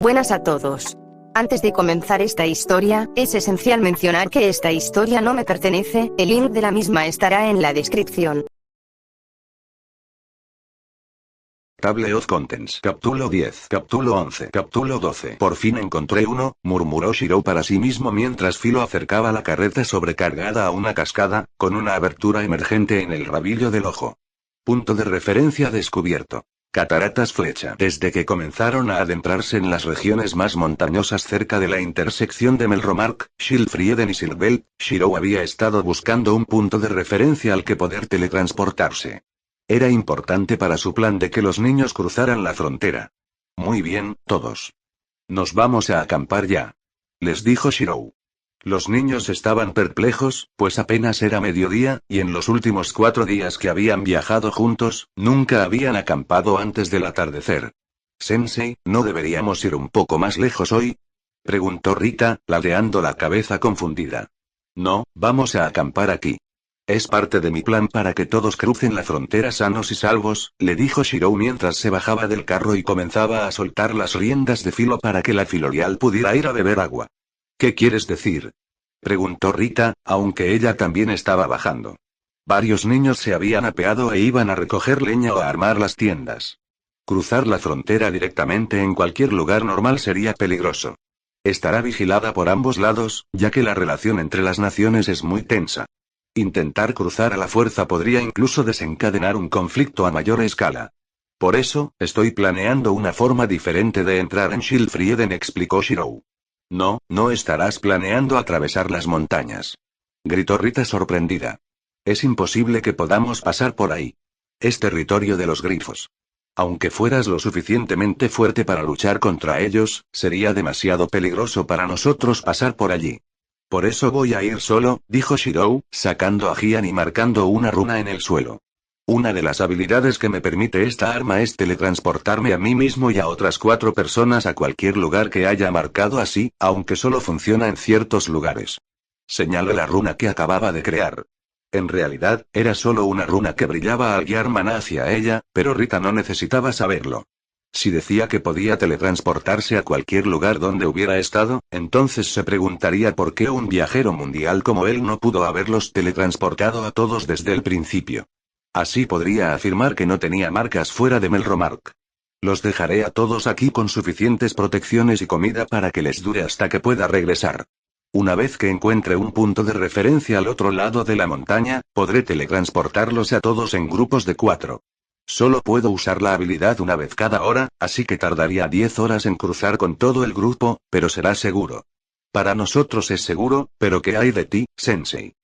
Buenas a todos. Antes de comenzar esta historia, es esencial mencionar que esta historia no me pertenece, el link de la misma estará en la descripción. Table of Contents. Capítulo 10. Capítulo 11. Capítulo 12. Por fin encontré uno, murmuró Shirou para sí mismo mientras Philo acercaba la carreta sobrecargada a una cascada, con una abertura emergente en el rabillo del ojo. Punto de referencia descubierto. Cataratas Flecha. Desde que comenzaron a adentrarse en las regiones más montañosas cerca de la intersección de Melromark, Schildfrieden y Silbelt, Shirou había estado buscando un punto de referencia al que poder teletransportarse. Era importante para su plan de que los niños cruzaran la frontera. Muy bien, todos. Nos vamos a acampar ya. Les dijo Shirou. Los niños estaban perplejos, pues apenas era mediodía, y en los últimos 4 días que habían viajado juntos, nunca habían acampado antes del atardecer. Sensei, ¿no deberíamos ir un poco más lejos hoy? Preguntó Rita, ladeando la cabeza confundida. No, vamos a acampar aquí. Es parte de mi plan para que todos crucen la frontera sanos y salvos, le dijo Shirou mientras se bajaba del carro y comenzaba a soltar las riendas de Philo para que la Filorial pudiera ir a beber agua. ¿Qué quieres decir? Preguntó Rita, aunque ella también estaba bajando. Varios niños se habían apeado e iban a recoger leña o a armar las tiendas. Cruzar la frontera directamente en cualquier lugar normal sería peligroso. Estará vigilada por ambos lados, ya que la relación entre las naciones es muy tensa. Intentar cruzar a la fuerza podría incluso desencadenar un conflicto a mayor escala. Por eso, estoy planeando una forma diferente de entrar en Schildfrieden, explicó Shirou. No, no estarás planeando atravesar las montañas. Gritó Rita sorprendida. Es imposible que podamos pasar por ahí. Es territorio de los grifos. Aunque fueras lo suficientemente fuerte para luchar contra ellos, sería demasiado peligroso para nosotros pasar por allí. Por eso voy a ir solo, dijo Shirou, sacando a Jian y marcando una runa en el suelo. Una de las habilidades que me permite esta arma es teletransportarme a mí mismo y a otras 4 personas a cualquier lugar que haya marcado así, aunque solo funciona en ciertos lugares. Señaló la runa que acababa de crear. En realidad, era solo una runa que brillaba al guiar maná hacia ella, pero Rita no necesitaba saberlo. Si decía que podía teletransportarse a cualquier lugar donde hubiera estado, entonces se preguntaría por qué un viajero mundial como él no pudo haberlos teletransportado a todos desde el principio. Así podría afirmar que no tenía marcas fuera de Melromark. Los dejaré a todos aquí con suficientes protecciones y comida para que les dure hasta que pueda regresar. Una vez que encuentre un punto de referencia al otro lado de la montaña, podré teletransportarlos a todos en grupos de 4. Solo puedo usar la habilidad una vez cada hora, así que tardaría 10 horas en cruzar con todo el grupo, pero será seguro. Para nosotros es seguro, pero ¿qué hay de ti, Sensei?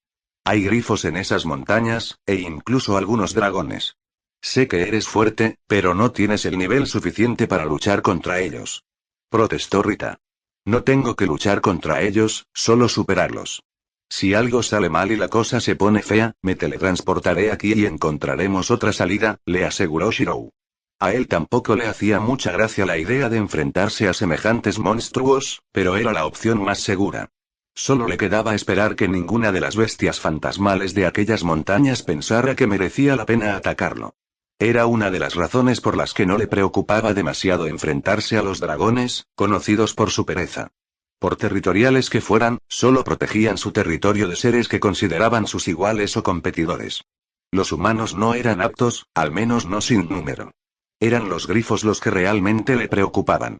Hay grifos en esas montañas, e incluso algunos dragones. Sé que eres fuerte, pero no tienes el nivel suficiente para luchar contra ellos. Protestó Rita. No tengo que luchar contra ellos, solo superarlos. Si algo sale mal y la cosa se pone fea, me teletransportaré aquí y encontraremos otra salida, le aseguró Shirou. A él tampoco le hacía mucha gracia la idea de enfrentarse a semejantes monstruos, pero era la opción más segura. Solo le quedaba esperar que ninguna de las bestias fantasmales de aquellas montañas pensara que merecía la pena atacarlo. Era una de las razones por las que no le preocupaba demasiado enfrentarse a los dragones, conocidos por su pereza. Por territoriales que fueran, solo protegían su territorio de seres que consideraban sus iguales o competidores. Los humanos no eran aptos, al menos no sin número. Eran los grifos los que realmente le preocupaban.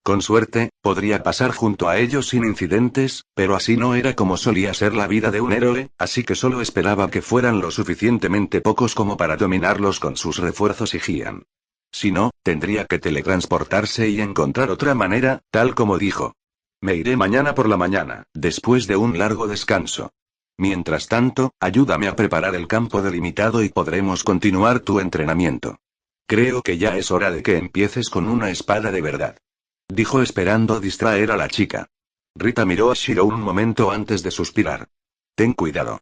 Con suerte, podría pasar junto a ellos sin incidentes, pero así no era como solía ser la vida de un héroe, así que solo esperaba que fueran lo suficientemente pocos como para dominarlos con sus refuerzos y Jian. Si no, tendría que teletransportarse y encontrar otra manera, tal como dijo. Me iré mañana por la mañana, después de un largo descanso. Mientras tanto, ayúdame a preparar el campo delimitado y podremos continuar tu entrenamiento. Creo que ya es hora de que empieces con una espada de verdad. Dijo esperando distraer a la chica. Rita miró a Shirou un momento antes de suspirar. Ten cuidado.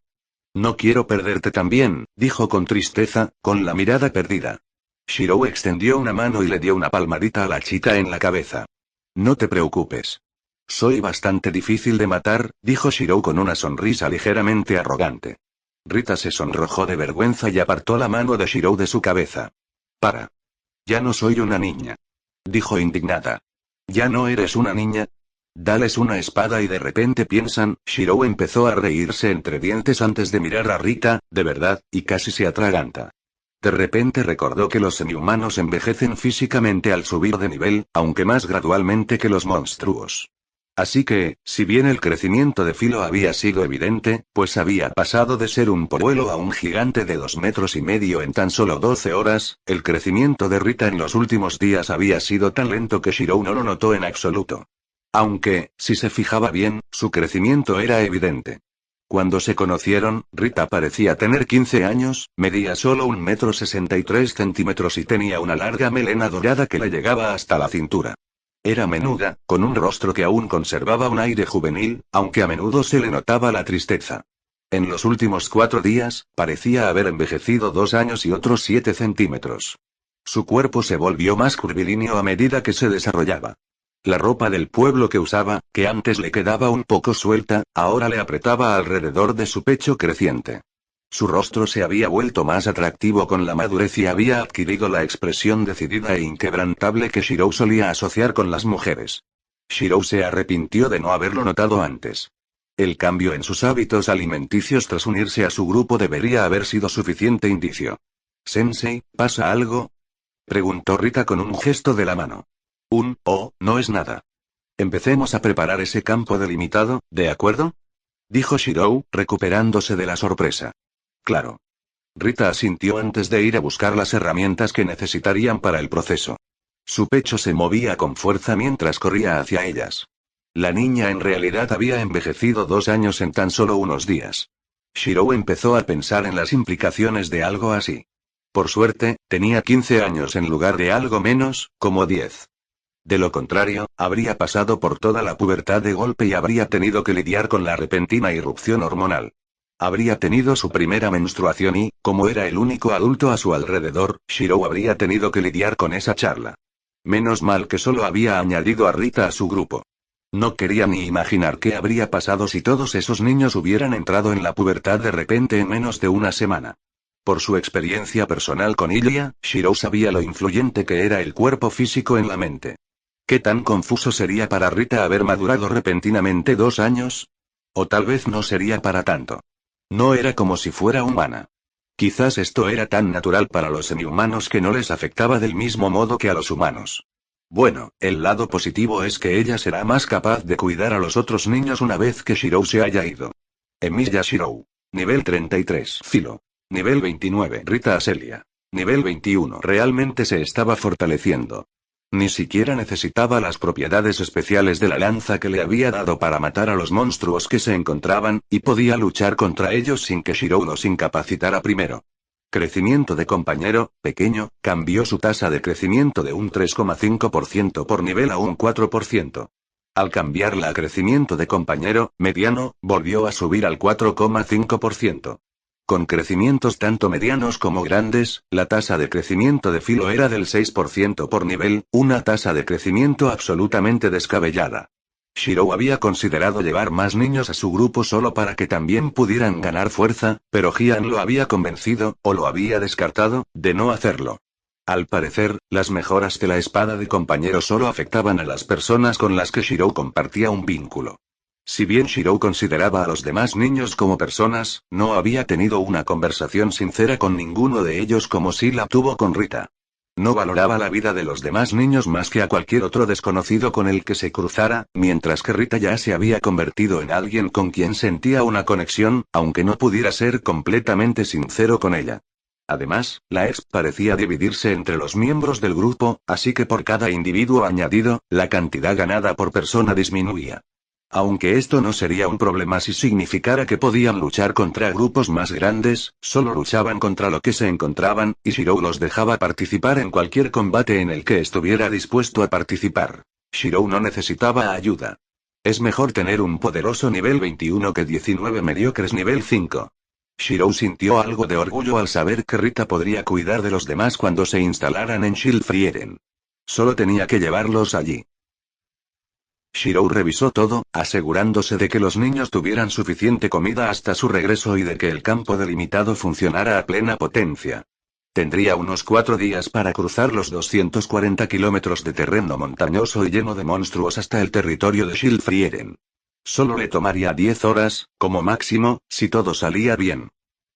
No quiero perderte también, dijo con tristeza, con la mirada perdida. Shirou extendió una mano y le dio una palmadita a la chica en la cabeza. No te preocupes. Soy bastante difícil de matar, dijo Shirou con una sonrisa ligeramente arrogante. Rita se sonrojó de vergüenza y apartó la mano de Shirou de su cabeza. Para. Ya no soy una niña. Dijo indignada. ¿Ya no eres una niña? Dales una espada y de repente piensan, Shirou empezó a reírse entre dientes antes de mirar a Rita, de verdad, y casi se atraganta. De repente recordó que los semihumanos envejecen físicamente al subir de nivel, aunque más gradualmente que los monstruos. Así que, si bien el crecimiento de Filo había sido evidente, pues había pasado de ser un polluelo a un gigante de 2,5 metros en tan solo 12 horas, el crecimiento de Rita en los últimos días había sido tan lento que Shirou no lo notó en absoluto. Aunque, si se fijaba bien, su crecimiento era evidente. Cuando se conocieron, Rita parecía tener 15 años, medía solo 1,63 metros y tenía una larga melena dorada que le llegaba hasta la cintura. Era menuda, con un rostro que aún conservaba un aire juvenil, aunque a menudo se le notaba la tristeza. En los últimos 4 días, parecía haber envejecido 2 años y otros 7 centímetros. Su cuerpo se volvió más curvilíneo a medida que se desarrollaba. La ropa del pueblo que usaba, que antes le quedaba un poco suelta, ahora le apretaba alrededor de su pecho creciente. Su rostro se había vuelto más atractivo con la madurez y había adquirido la expresión decidida e inquebrantable que Shirou solía asociar con las mujeres. Shirou se arrepintió de no haberlo notado antes. El cambio en sus hábitos alimenticios tras unirse a su grupo debería haber sido suficiente indicio. «Sensei, ¿pasa algo?», preguntó Rita con un gesto de la mano. No es nada. Empecemos a preparar ese campo delimitado, ¿de acuerdo?, dijo Shirou, recuperándose de la sorpresa. Claro. Rita asintió antes de ir a buscar las herramientas que necesitarían para el proceso. Su pecho se movía con fuerza mientras corría hacia ellas. La niña en realidad había envejecido 2 años en tan solo unos días. Shirou empezó a pensar en las implicaciones de algo así. Por suerte, tenía 15 años en lugar de algo menos, como 10. De lo contrario, habría pasado por toda la pubertad de golpe y habría tenido que lidiar con la repentina irrupción hormonal. Habría tenido su primera menstruación y, como era el único adulto a su alrededor, Shirou habría tenido que lidiar con esa charla. Menos mal que solo había añadido a Rita a su grupo. No quería ni imaginar qué habría pasado si todos esos niños hubieran entrado en la pubertad de repente en menos de una semana. Por su experiencia personal con Ilia, Shirou sabía lo influyente que era el cuerpo físico en la mente. ¿Qué tan confuso sería para Rita haber madurado repentinamente 2 años? O tal vez no sería para tanto. No era como si fuera humana. Quizás esto era tan natural para los semihumanos que no les afectaba del mismo modo que a los humanos. Bueno, el lado positivo es que ella será más capaz de cuidar a los otros niños una vez que Shirou se haya ido. Emilia Shirou. Nivel 33. Filo. Nivel 29. Rita Aselia. Nivel 21. Realmente se estaba fortaleciendo. Ni siquiera necesitaba las propiedades especiales de la lanza que le había dado para matar a los monstruos que se encontraban, y podía luchar contra ellos sin que Shirou los incapacitara primero. Crecimiento de compañero, pequeño, cambió su tasa de crecimiento de un 3,5% por nivel a un 4%. Al cambiarla a crecimiento de compañero, mediano, volvió a subir al 4,5%. Con crecimientos tanto medianos como grandes, la tasa de crecimiento de Filo era del 6% por nivel, una tasa de crecimiento absolutamente descabellada. Shirou había considerado llevar más niños a su grupo solo para que también pudieran ganar fuerza, pero Jian lo había convencido, o lo había descartado, de no hacerlo. Al parecer, las mejoras de la espada de compañero solo afectaban a las personas con las que Shirou compartía un vínculo. Si bien Shirou consideraba a los demás niños como personas, no había tenido una conversación sincera con ninguno de ellos como sí la tuvo con Rita. No valoraba la vida de los demás niños más que a cualquier otro desconocido con el que se cruzara, mientras que Rita ya se había convertido en alguien con quien sentía una conexión, aunque no pudiera ser completamente sincero con ella. Además, la EX parecía dividirse entre los miembros del grupo, así que por cada individuo añadido, la cantidad ganada por persona disminuía. Aunque esto no sería un problema si significara que podían luchar contra grupos más grandes, solo luchaban contra lo que se encontraban, y Shirou los dejaba participar en cualquier combate en el que estuviera dispuesto a participar. Shirou no necesitaba ayuda. Es mejor tener un poderoso nivel 21 que 19 mediocres nivel 5. Shirou sintió algo de orgullo al saber que Rita podría cuidar de los demás cuando se instalaran en Schildfrieden. Solo tenía que llevarlos allí. Shirou revisó todo, asegurándose de que los niños tuvieran suficiente comida hasta su regreso y de que el campo delimitado funcionara a plena potencia. Tendría unos 4 días para cruzar los 240 kilómetros de terreno montañoso y lleno de monstruos hasta el territorio de Schildfrieden. Solo le tomaría 10 horas, como máximo, si todo salía bien.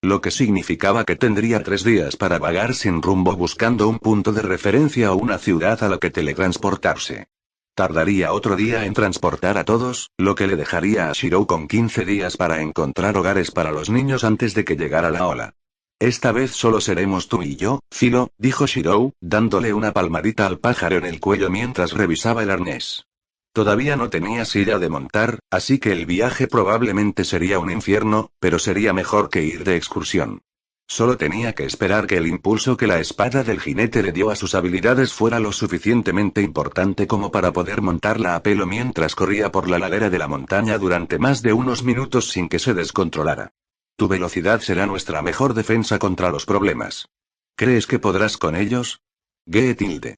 Lo que significaba que tendría 3 días para vagar sin rumbo buscando un punto de referencia o una ciudad a la que teletransportarse. Tardaría otro día en transportar a todos, lo que le dejaría a Shirou con 15 días para encontrar hogares para los niños antes de que llegara la ola. Esta vez solo seremos tú y yo, Philo, dijo Shirou, dándole una palmadita al pájaro en el cuello mientras revisaba el arnés. Todavía no tenía silla de montar, así que el viaje probablemente sería un infierno, pero sería mejor que ir de excursión. Solo tenía que esperar que el impulso que la espada del jinete le dio a sus habilidades fuera lo suficientemente importante como para poder montarla a pelo mientras corría por la ladera de la montaña durante más de unos minutos sin que se descontrolara. Tu velocidad será nuestra mejor defensa contra los problemas. ¿Crees que podrás con ellos? Tilde.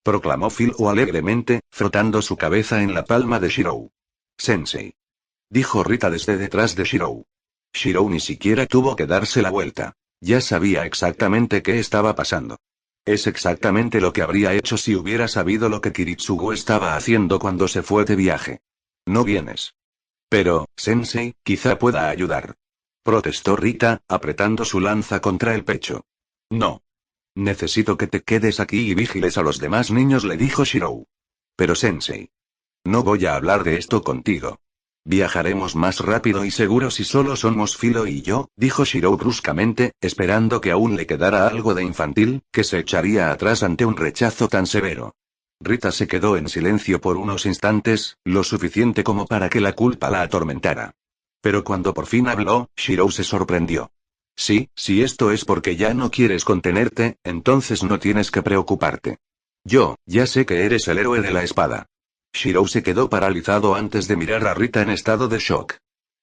Proclamó Philo alegremente, frotando su cabeza en la palma de Shirou. Sensei. Dijo Rita desde detrás de Shirou. Shirou ni siquiera tuvo que darse la vuelta. Ya sabía exactamente qué estaba pasando. Es exactamente lo que habría hecho si hubiera sabido lo que Kiritsugu estaba haciendo cuando se fue de viaje. No vienes. Pero, Sensei, quizá pueda ayudar. Protestó Rita, apretando su lanza contra el pecho. No. Necesito que te quedes aquí y vigiles a los demás niños, le dijo Shirou. Pero Sensei. No voy a hablar de esto contigo. Viajaremos más rápido y seguro si solo somos Philo y yo, dijo Shirou bruscamente, esperando que aún le quedara algo de infantil, que se echaría atrás ante un rechazo tan severo. Rita se quedó en silencio por unos instantes, lo suficiente como para que la culpa la atormentara. Pero cuando por fin habló, Shirou se sorprendió. Sí, si esto es porque ya no quieres contenerte, entonces no tienes que preocuparte. Yo, ya sé que eres el héroe de la espada. Shirou se quedó paralizado antes de mirar a Rita en estado de shock.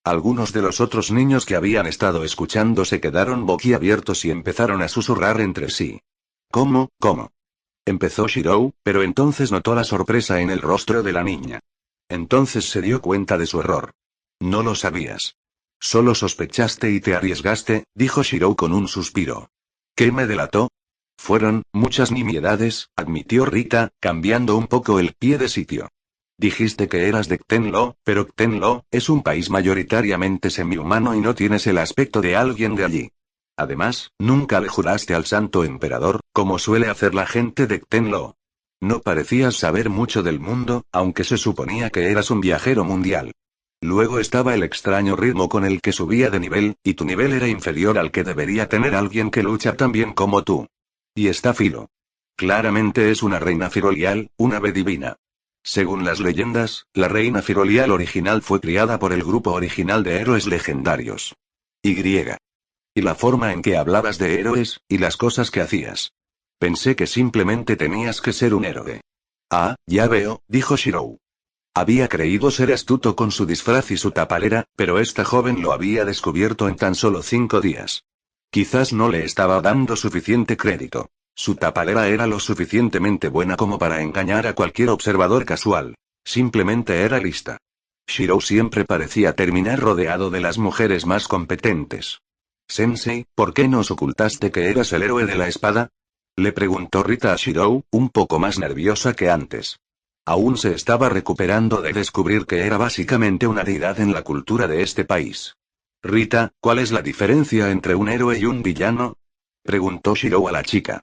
Algunos de los otros niños que habían estado escuchando se quedaron boquiabiertos y empezaron a susurrar entre sí. ¿Cómo? Empezó Shirou, pero entonces notó la sorpresa en el rostro de la niña. Entonces se dio cuenta de su error. No lo sabías. Solo sospechaste y te arriesgaste, dijo Shirou con un suspiro. ¿Qué me delató? Fueron muchas nimiedades, admitió Rita, cambiando un poco el pie de sitio. Dijiste que eras de Ktenlo, pero Ktenlo es un país mayoritariamente semihumano y no tienes el aspecto de alguien de allí. Además, nunca le juraste al santo emperador, como suele hacer la gente de Ktenlo. No parecías saber mucho del mundo, aunque se suponía que eras un viajero mundial. Luego estaba el extraño ritmo con el que subía de nivel, y tu nivel era inferior al que debería tener alguien que lucha tan bien como tú. Y está Philo. Claramente es una reina firolial, una ave divina. Según las leyendas, la reina firolial original fue criada por el grupo original de héroes legendarios. Y la forma en que hablabas de héroes, y las cosas que hacías. Pensé que simplemente tenías que ser un héroe. Ah, ya veo, dijo Shirou. Había creído ser astuto con su disfraz y su tapalera, pero esta joven lo había descubierto en tan solo 5 días. Quizás no le estaba dando suficiente crédito. Su tapalera era lo suficientemente buena como para engañar a cualquier observador casual. Simplemente era lista. Shirou siempre parecía terminar rodeado de las mujeres más competentes. Sensei, ¿por qué nos ocultaste que eras el héroe de la espada? Le preguntó Rita a Shirou, un poco más nerviosa que antes. Aún se estaba recuperando de descubrir que era básicamente una deidad en la cultura de este país. Rita, ¿cuál es la diferencia entre un héroe y un villano? Preguntó Shirou a la chica.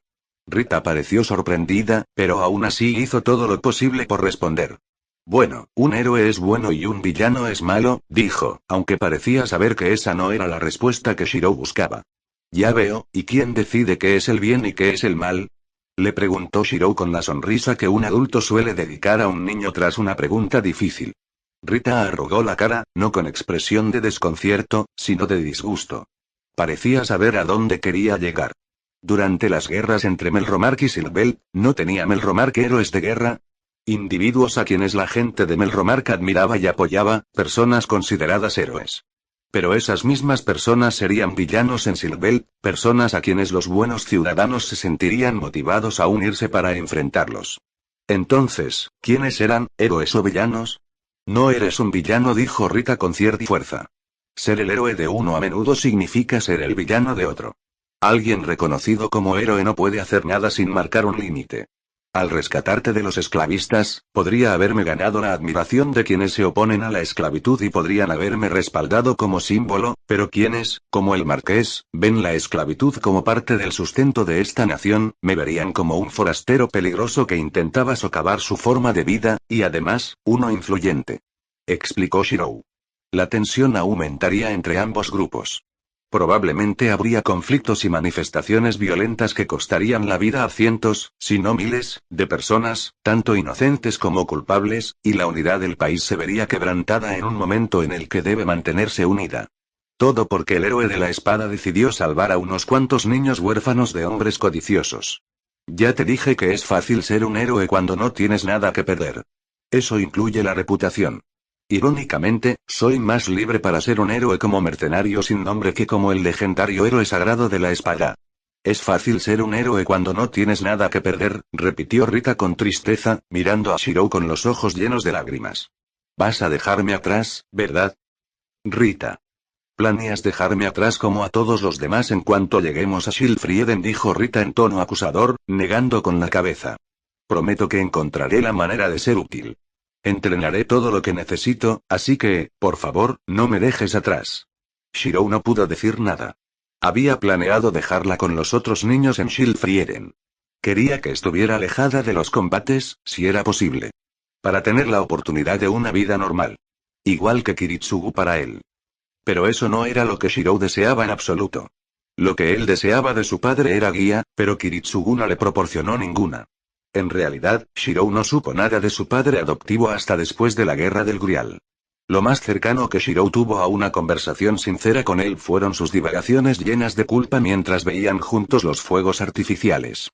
Rita pareció sorprendida, pero aún así hizo todo lo posible por responder. Bueno, un héroe es bueno y un villano es malo, dijo, aunque parecía saber que esa no era la respuesta que Shirou buscaba. Ya veo, ¿y quién decide qué es el bien y qué es el mal? Le preguntó Shirou con la sonrisa que un adulto suele dedicar a un niño tras una pregunta difícil. Rita arrugó la cara, no con expresión de desconcierto, sino de disgusto. Parecía saber a dónde quería llegar. Durante las guerras entre Melromark y Silbelt, ¿no tenía Melromark héroes de guerra? Individuos a quienes la gente de Melromark admiraba y apoyaba, personas consideradas héroes. Pero esas mismas personas serían villanos en Silbelt, personas a quienes los buenos ciudadanos se sentirían motivados a unirse para enfrentarlos. Entonces, ¿quiénes eran, héroes o villanos? No eres un villano, dijo Rita con cierta fuerza. Ser el héroe de uno a menudo significa ser el villano de otro. Alguien reconocido como héroe no puede hacer nada sin marcar un límite. Al rescatarte de los esclavistas, podría haberme ganado la admiración de quienes se oponen a la esclavitud y podrían haberme respaldado como símbolo, pero quienes, como el marqués, ven la esclavitud como parte del sustento de esta nación, me verían como un forastero peligroso que intentaba socavar su forma de vida, y además, uno influyente. Explicó Shirou. La tensión aumentaría entre ambos grupos. Probablemente habría conflictos y manifestaciones violentas que costarían la vida a cientos, si no miles, de personas, tanto inocentes como culpables, y la unidad del país se vería quebrantada en un momento en el que debe mantenerse unida. Todo porque el héroe de la espada decidió salvar a unos cuantos niños huérfanos de hombres codiciosos. Ya te dije que es fácil ser un héroe cuando no tienes nada que perder. Eso incluye la reputación. Irónicamente, soy más libre para ser un héroe como mercenario sin nombre que como el legendario héroe sagrado de la espada. Es fácil ser un héroe cuando no tienes nada que perder, repitió Rita con tristeza, mirando a Shirou con los ojos llenos de lágrimas. Vas a dejarme atrás, ¿verdad? Rita. ¿Planeas dejarme atrás como a todos los demás en cuanto lleguemos a Shilfrieden? Dijo Rita en tono acusador, negando con la cabeza. Prometo que encontraré la manera de ser útil. Entrenaré todo lo que necesito, así que, por favor, no me dejes atrás. Shirou no pudo decir nada. Había planeado dejarla con los otros niños en Shilfrieden. Quería que estuviera alejada de los combates, si era posible. Para tener la oportunidad de una vida normal. Igual que Kiritsugu para él. Pero eso no era lo que Shirou deseaba en absoluto. Lo que él deseaba de su padre era guía, pero Kiritsugu no le proporcionó ninguna. En realidad, Shirou no supo nada de su padre adoptivo hasta después de la Guerra del Grial. Lo más cercano que Shirou tuvo a una conversación sincera con él fueron sus divagaciones llenas de culpa mientras veían juntos los fuegos artificiales.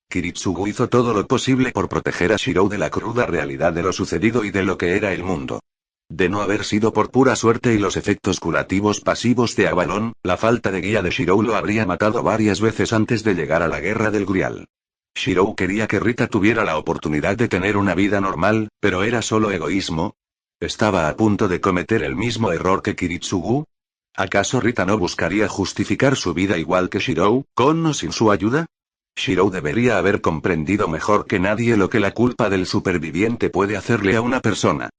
Kiritsugu hizo todo lo posible por proteger a Shirou de la cruda realidad de lo sucedido y de lo que era el mundo. De no haber sido por pura suerte y los efectos curativos pasivos de Avalon, la falta de guía de Shirou lo habría matado varias veces antes de llegar a la Guerra del Grial. Shirou quería que Rita tuviera la oportunidad de tener una vida normal, pero era solo egoísmo. ¿Estaba a punto de cometer el mismo error que Kiritsugu? ¿Acaso Rita no buscaría justificar su vida igual que Shirou, con o sin su ayuda? Shirou debería haber comprendido mejor que nadie lo que la culpa del superviviente puede hacerle a una persona.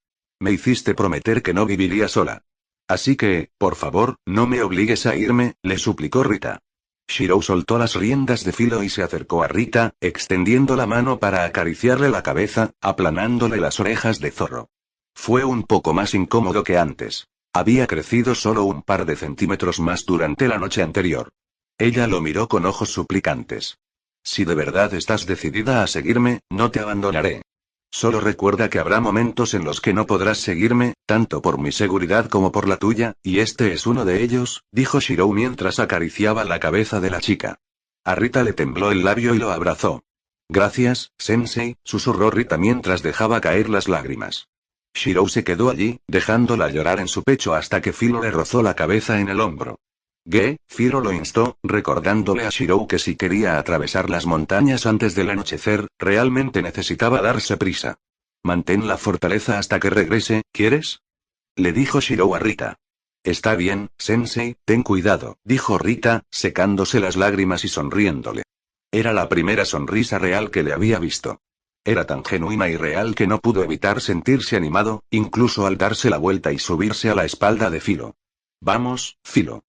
Me hiciste prometer que no viviría sola. Así que, por favor, no me obligues a irme, le suplicó Rita. Shirou soltó las riendas de Filo y se acercó a Rita, extendiendo la mano para acariciarle la cabeza, aplanándole las orejas de zorro. Fue un poco más incómodo que antes. Había crecido solo un par de centímetros más durante la noche anterior. Ella lo miró con ojos suplicantes. Si de verdad estás decidida a seguirme, no te abandonaré. Solo recuerda que habrá momentos en los que no podrás seguirme, tanto por mi seguridad como por la tuya, y este es uno de ellos, dijo Shirou mientras acariciaba la cabeza de la chica. A Rita le tembló el labio y lo abrazó. Gracias, Sensei, susurró Rita mientras dejaba caer las lágrimas. Shirou se quedó allí, dejándola llorar en su pecho hasta que Filo le rozó la cabeza en el hombro. Firo lo instó, recordándole a Shirou que si quería atravesar las montañas antes del anochecer, realmente necesitaba darse prisa. Mantén la fortaleza hasta que regrese, ¿quieres? Le dijo Shirou a Rita. Está bien, Sensei, ten cuidado, dijo Rita, secándose las lágrimas y sonriéndole. Era la primera sonrisa real que le había visto. Era tan genuina y real que no pudo evitar sentirse animado, incluso al darse la vuelta y subirse a la espalda de Filo. Vamos, Filo.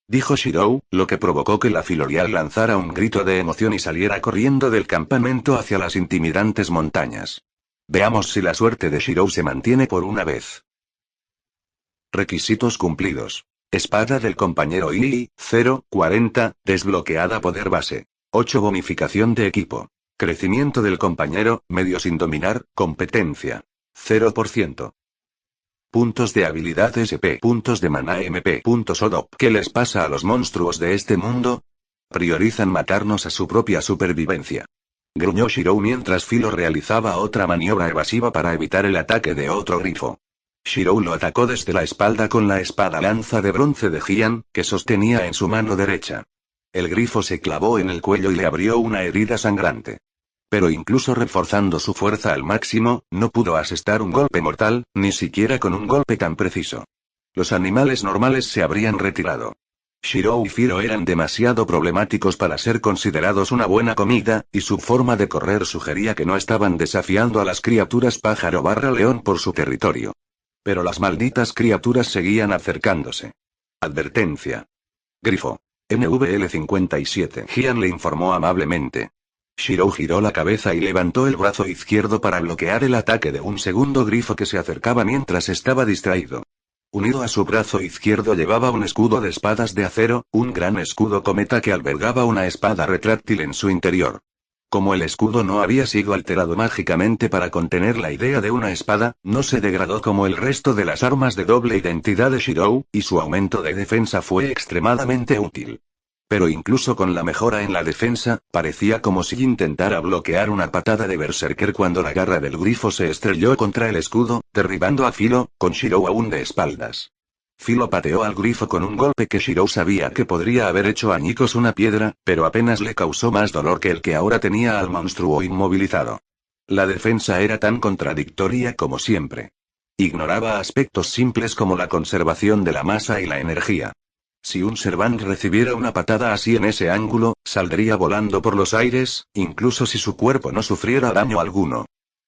Dijo Shirou, lo que provocó que la Filorial lanzara un grito de emoción y saliera corriendo del campamento hacia las intimidantes montañas. Veamos si la suerte de Shirou se mantiene por una vez. Requisitos cumplidos. Espada del compañero II, 0,40, desbloqueada poder base. 8 bonificación de equipo. Crecimiento del compañero, medio sin dominar, competencia. 0%. Puntos de habilidad SP. Puntos de maná MP. Puntos ODOP. ¿Qué les pasa a los monstruos de este mundo? Priorizan matarnos a su propia supervivencia. Gruñó Shirou mientras Filo realizaba otra maniobra evasiva para evitar el ataque de otro grifo. Shirou lo atacó desde la espalda con la espada lanza de bronce de Jian, que sostenía en su mano derecha. El grifo se clavó en el cuello y le abrió una herida sangrante. Pero incluso reforzando su fuerza al máximo, no pudo asestar un golpe mortal, ni siquiera con un golpe tan preciso. Los animales normales se habrían retirado. Shirou y Filo eran demasiado problemáticos para ser considerados una buena comida, y su forma de correr sugería que no estaban desafiando a las criaturas pájaro/león por su territorio. Pero las malditas criaturas seguían acercándose. Advertencia. Grifo. NVL57. Gian le informó amablemente. Shirou giró la cabeza y levantó el brazo izquierdo para bloquear el ataque de un segundo grifo que se acercaba mientras estaba distraído. Unido a su brazo izquierdo llevaba un escudo de espadas de acero, un gran escudo cometa que albergaba una espada retráctil en su interior. Como el escudo no había sido alterado mágicamente para contener la idea de una espada, no se degradó como el resto de las armas de doble identidad de Shirou, y su aumento de defensa fue extremadamente útil. Pero incluso con la mejora en la defensa, parecía como si intentara bloquear una patada de berserker cuando la garra del grifo se estrelló contra el escudo, derribando a Filo, con Shirou aún de espaldas. Filo pateó al grifo con un golpe que Shirou sabía que podría haber hecho añicos una piedra, pero apenas le causó más dolor que el que ahora tenía al monstruo inmovilizado. La defensa era tan contradictoria como siempre. Ignoraba aspectos simples como la conservación de la masa y la energía. Si un Servant recibiera una patada así en ese ángulo, saldría volando por los aires, incluso si su cuerpo no sufriera daño alguno.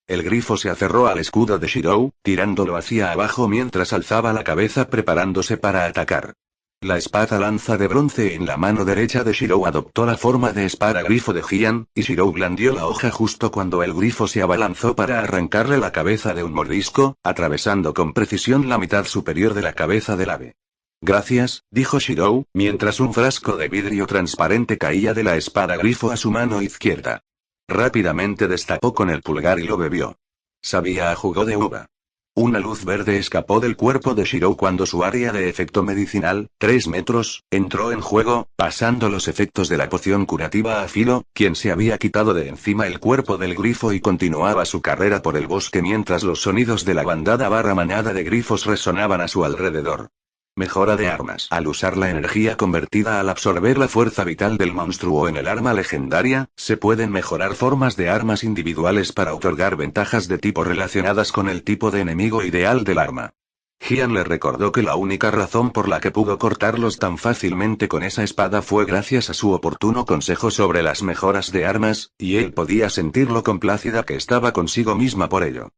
El grifo se aferró al escudo de Shirou, tirándolo hacia abajo mientras alzaba la cabeza preparándose para atacar. La espada lanza de bronce en la mano derecha de Shirou adoptó la forma de espada grifo de Gian, y Shirou blandió la hoja justo cuando el grifo se abalanzó para arrancarle la cabeza de un mordisco, atravesando con precisión la mitad superior de la cabeza del ave. Gracias, dijo Shirou, mientras un frasco de vidrio transparente caía de la espada grifo a su mano izquierda. Rápidamente destapó con el pulgar y lo bebió. Sabía a jugo de uva. Una luz verde escapó del cuerpo de Shirou cuando su área de efecto medicinal, 3 metros, entró en juego, pasando los efectos de la poción curativa a Filo, quien se había quitado de encima el cuerpo del grifo y continuaba su carrera por el bosque mientras los sonidos de la bandada/manada de grifos resonaban a su alrededor. Mejora de armas. Al usar la energía convertida al absorber la fuerza vital del monstruo en el arma legendaria, se pueden mejorar formas de armas individuales para otorgar ventajas de tipo relacionadas con el tipo de enemigo ideal del arma. Gian le recordó que la única razón por la que pudo cortarlos tan fácilmente con esa espada fue gracias a su oportuno consejo sobre las mejoras de armas, y él podía sentir lo complacida que estaba consigo misma por ello.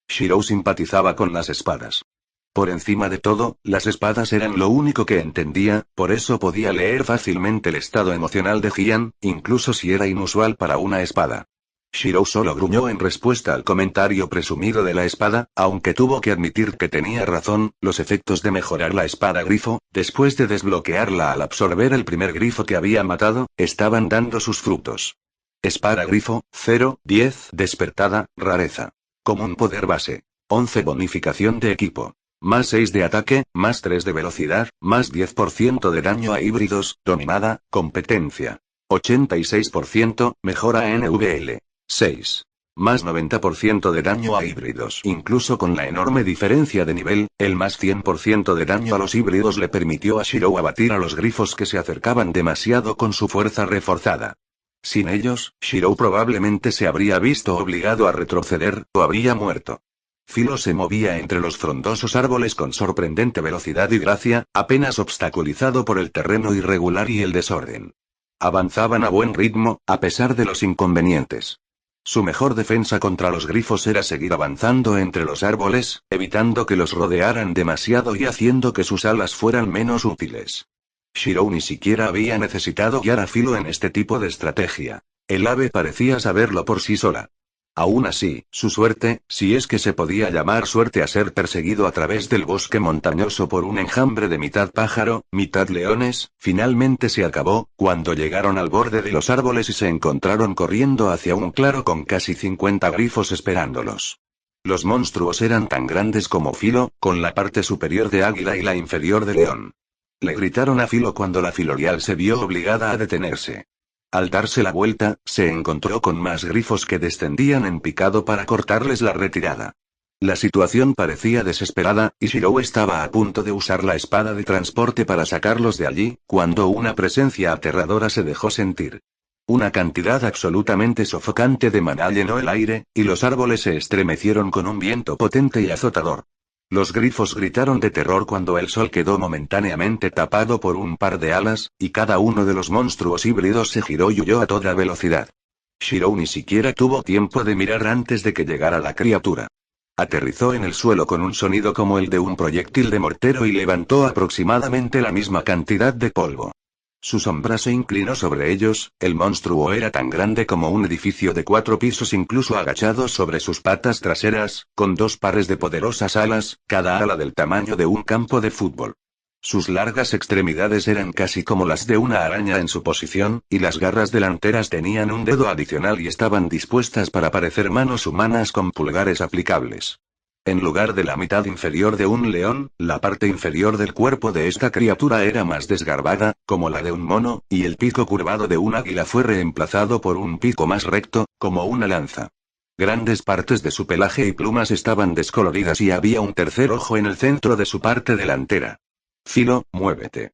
Shirou simpatizaba con las espadas. Por encima de todo, las espadas eran lo único que entendía, por eso podía leer fácilmente el estado emocional de Gian, incluso si era inusual para una espada. Shirou solo gruñó en respuesta al comentario presumido de la espada, aunque tuvo que admitir que tenía razón, los efectos de mejorar la espada grifo, después de desbloquearla al absorber el primer grifo que había matado, estaban dando sus frutos. Espada grifo, 0, 10, despertada, rareza. Común poder base. 11 bonificación de equipo. Más 6 de ataque, más 3 de velocidad, más 10% de daño a híbridos, dominada, competencia. 86%, mejora NVL. 6. Más 90% de daño a híbridos. Incluso con la enorme diferencia de nivel, el más 100% de daño a los híbridos le permitió a Shirou abatir a los grifos que se acercaban demasiado con su fuerza reforzada. Sin ellos, Shirou probablemente se habría visto obligado a retroceder, o habría muerto. Filo se movía entre los frondosos árboles con sorprendente velocidad y gracia, apenas obstaculizado por el terreno irregular y el desorden. Avanzaban a buen ritmo, a pesar de los inconvenientes. Su mejor defensa contra los grifos era seguir avanzando entre los árboles, evitando que los rodearan demasiado y haciendo que sus alas fueran menos útiles. Shirou ni siquiera había necesitado guiar a Filo en este tipo de estrategia. El ave parecía saberlo por sí sola. Aún así, su suerte, si es que se podía llamar suerte a ser perseguido a través del bosque montañoso por un enjambre de mitad pájaro, mitad leones, finalmente se acabó, cuando llegaron al borde de los árboles y se encontraron corriendo hacia un claro con casi 50 grifos esperándolos. Los monstruos eran tan grandes como Filo, con la parte superior de águila y la inferior de león. Le gritaron a Filo cuando la filorial se vio obligada a detenerse. Al darse la vuelta, se encontró con más grifos que descendían en picado para cortarles la retirada. La situación parecía desesperada, y Shirou estaba a punto de usar la espada de transporte para sacarlos de allí, cuando una presencia aterradora se dejó sentir. Una cantidad absolutamente sofocante de maná llenó el aire, y los árboles se estremecieron con un viento potente y azotador. Los grifos gritaron de terror cuando el sol quedó momentáneamente tapado por un par de alas, y cada uno de los monstruos híbridos se giró y huyó a toda velocidad. Shirou ni siquiera tuvo tiempo de mirar antes de que llegara la criatura. Aterrizó en el suelo con un sonido como el de un proyectil de mortero y levantó aproximadamente la misma cantidad de polvo. Su sombra se inclinó sobre ellos. El monstruo era tan grande como un edificio de 4 pisos, incluso agachado sobre sus patas traseras, con 2 pares de poderosas alas, cada ala del tamaño de un campo de fútbol. Sus largas extremidades eran casi como las de una araña en su posición, y las garras delanteras tenían un dedo adicional y estaban dispuestas para parecer manos humanas con pulgares aplicables. En lugar de la mitad inferior de un león, la parte inferior del cuerpo de esta criatura era más desgarbada, como la de un mono, y el pico curvado de un águila fue reemplazado por un pico más recto, como una lanza. Grandes partes de su pelaje y plumas estaban descoloridas y había un tercer ojo en el centro de su parte delantera. Filo, muévete.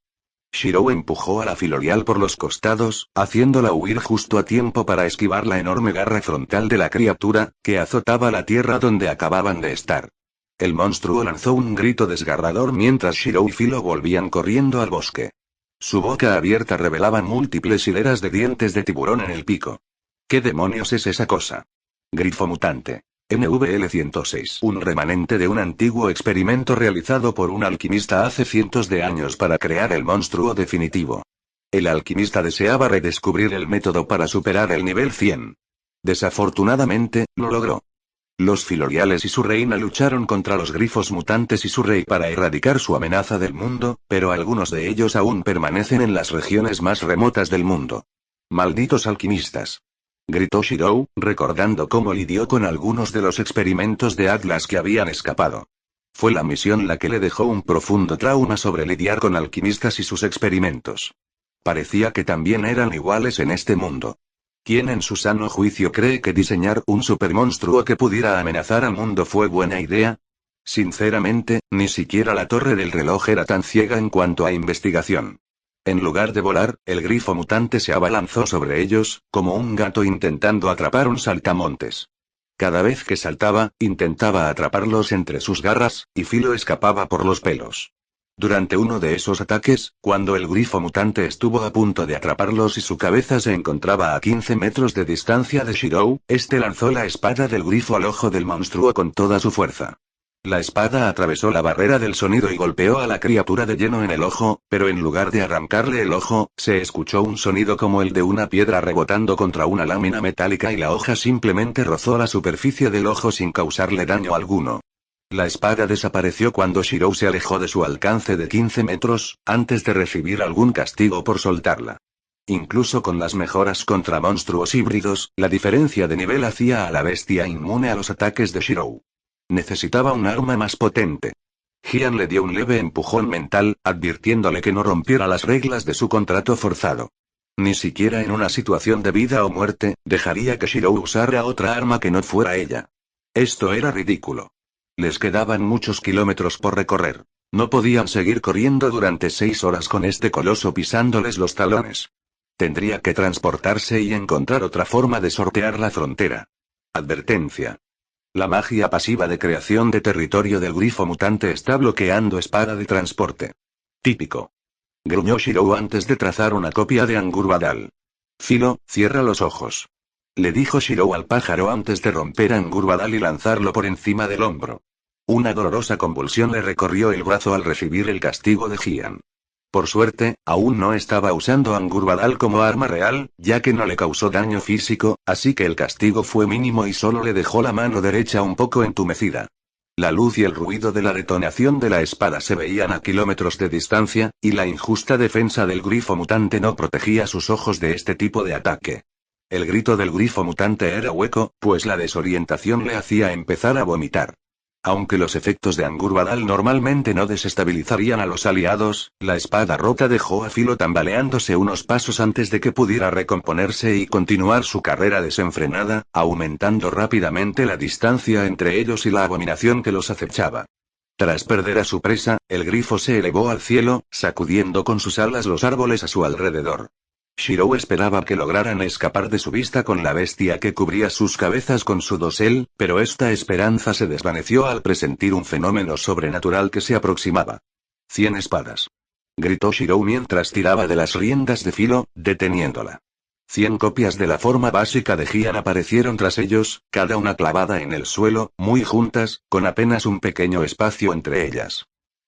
Shirou empujó a la filorial por los costados, haciéndola huir justo a tiempo para esquivar la enorme garra frontal de la criatura, que azotaba la tierra donde acababan de estar. El monstruo lanzó un grito desgarrador mientras Shirou y Filo volvían corriendo al bosque. Su boca abierta revelaba múltiples hileras de dientes de tiburón en el pico. ¿Qué demonios es esa cosa? Grifo mutante. NVL-106. Un remanente de un antiguo experimento realizado por un alquimista hace cientos de años para crear el monstruo definitivo. El alquimista deseaba redescubrir el método para superar el nivel 100. Desafortunadamente, lo logró. Los filoriales y su reina lucharon contra los grifos mutantes y su rey para erradicar su amenaza del mundo, pero algunos de ellos aún permanecen en las regiones más remotas del mundo. ¡Malditos alquimistas! Gritó Shirou, recordando cómo lidió con algunos de los experimentos de Atlas que habían escapado. Fue la misión la que le dejó un profundo trauma sobre lidiar con alquimistas y sus experimentos. Parecía que también eran iguales en este mundo. ¿Quién en su sano juicio cree que diseñar un supermonstruo que pudiera amenazar al mundo fue buena idea? Sinceramente, ni siquiera la torre del reloj era tan ciega en cuanto a investigación. En lugar de volar, el grifo mutante se abalanzó sobre ellos, como un gato intentando atrapar un saltamontes. Cada vez que saltaba, intentaba atraparlos entre sus garras, y Filo escapaba por los pelos. Durante uno de esos ataques, cuando el grifo mutante estuvo a punto de atraparlos y su cabeza se encontraba a 15 metros de distancia de Shirou, este lanzó la espada del grifo al ojo del monstruo con toda su fuerza. La espada atravesó la barrera del sonido y golpeó a la criatura de lleno en el ojo, pero en lugar de arrancarle el ojo, se escuchó un sonido como el de una piedra rebotando contra una lámina metálica y la hoja simplemente rozó la superficie del ojo sin causarle daño alguno. La espada desapareció cuando Shirou se alejó de su alcance de 15 metros, antes de recibir algún castigo por soltarla. Incluso con las mejoras contra monstruos híbridos, la diferencia de nivel hacía a la bestia inmune a los ataques de Shirou. Necesitaba un arma más potente. Gian le dio un leve empujón mental, advirtiéndole que no rompiera las reglas de su contrato forzado. Ni siquiera en una situación de vida o muerte, dejaría que Shirou usara otra arma que no fuera ella. Esto era ridículo. Les quedaban muchos kilómetros por recorrer. No podían seguir corriendo durante 6 horas con este coloso pisándoles los talones. Tendría que transportarse y encontrar otra forma de sortear la frontera. Advertencia. La magia pasiva de creación de territorio del grifo mutante está bloqueando espada de transporte. Típico. Gruñó Shirou antes de trazar una copia de Angurbadal. Filo, cierra los ojos. Le dijo Shirou al pájaro antes de romper Angurbadal y lanzarlo por encima del hombro. Una dolorosa convulsión le recorrió el brazo al recibir el castigo de Gian. Por suerte, aún no estaba usando Angurbadal como arma real, ya que no le causó daño físico, así que el castigo fue mínimo y solo le dejó la mano derecha un poco entumecida. La luz y el ruido de la detonación de la espada se veían a kilómetros de distancia, y la injusta defensa del grifo mutante no protegía sus ojos de este tipo de ataque. El grito del grifo mutante era hueco, pues la desorientación le hacía empezar a vomitar. Aunque los efectos de Angurbadal normalmente no desestabilizarían a los aliados, la espada rota dejó a Filo tambaleándose unos pasos antes de que pudiera recomponerse y continuar su carrera desenfrenada, aumentando rápidamente la distancia entre ellos y la abominación que los acechaba. Tras perder a su presa, el grifo se elevó al cielo, sacudiendo con sus alas los árboles a su alrededor. Shirou esperaba que lograran escapar de su vista con la bestia que cubría sus cabezas con su dosel, pero esta esperanza se desvaneció al presentir un fenómeno sobrenatural que se aproximaba. 100 espadas. Gritó Shirou mientras tiraba de las riendas de Filo, deteniéndola. 100 copias de la forma básica de Gian aparecieron tras ellos, cada una clavada en el suelo, muy juntas, con apenas un pequeño espacio entre ellas.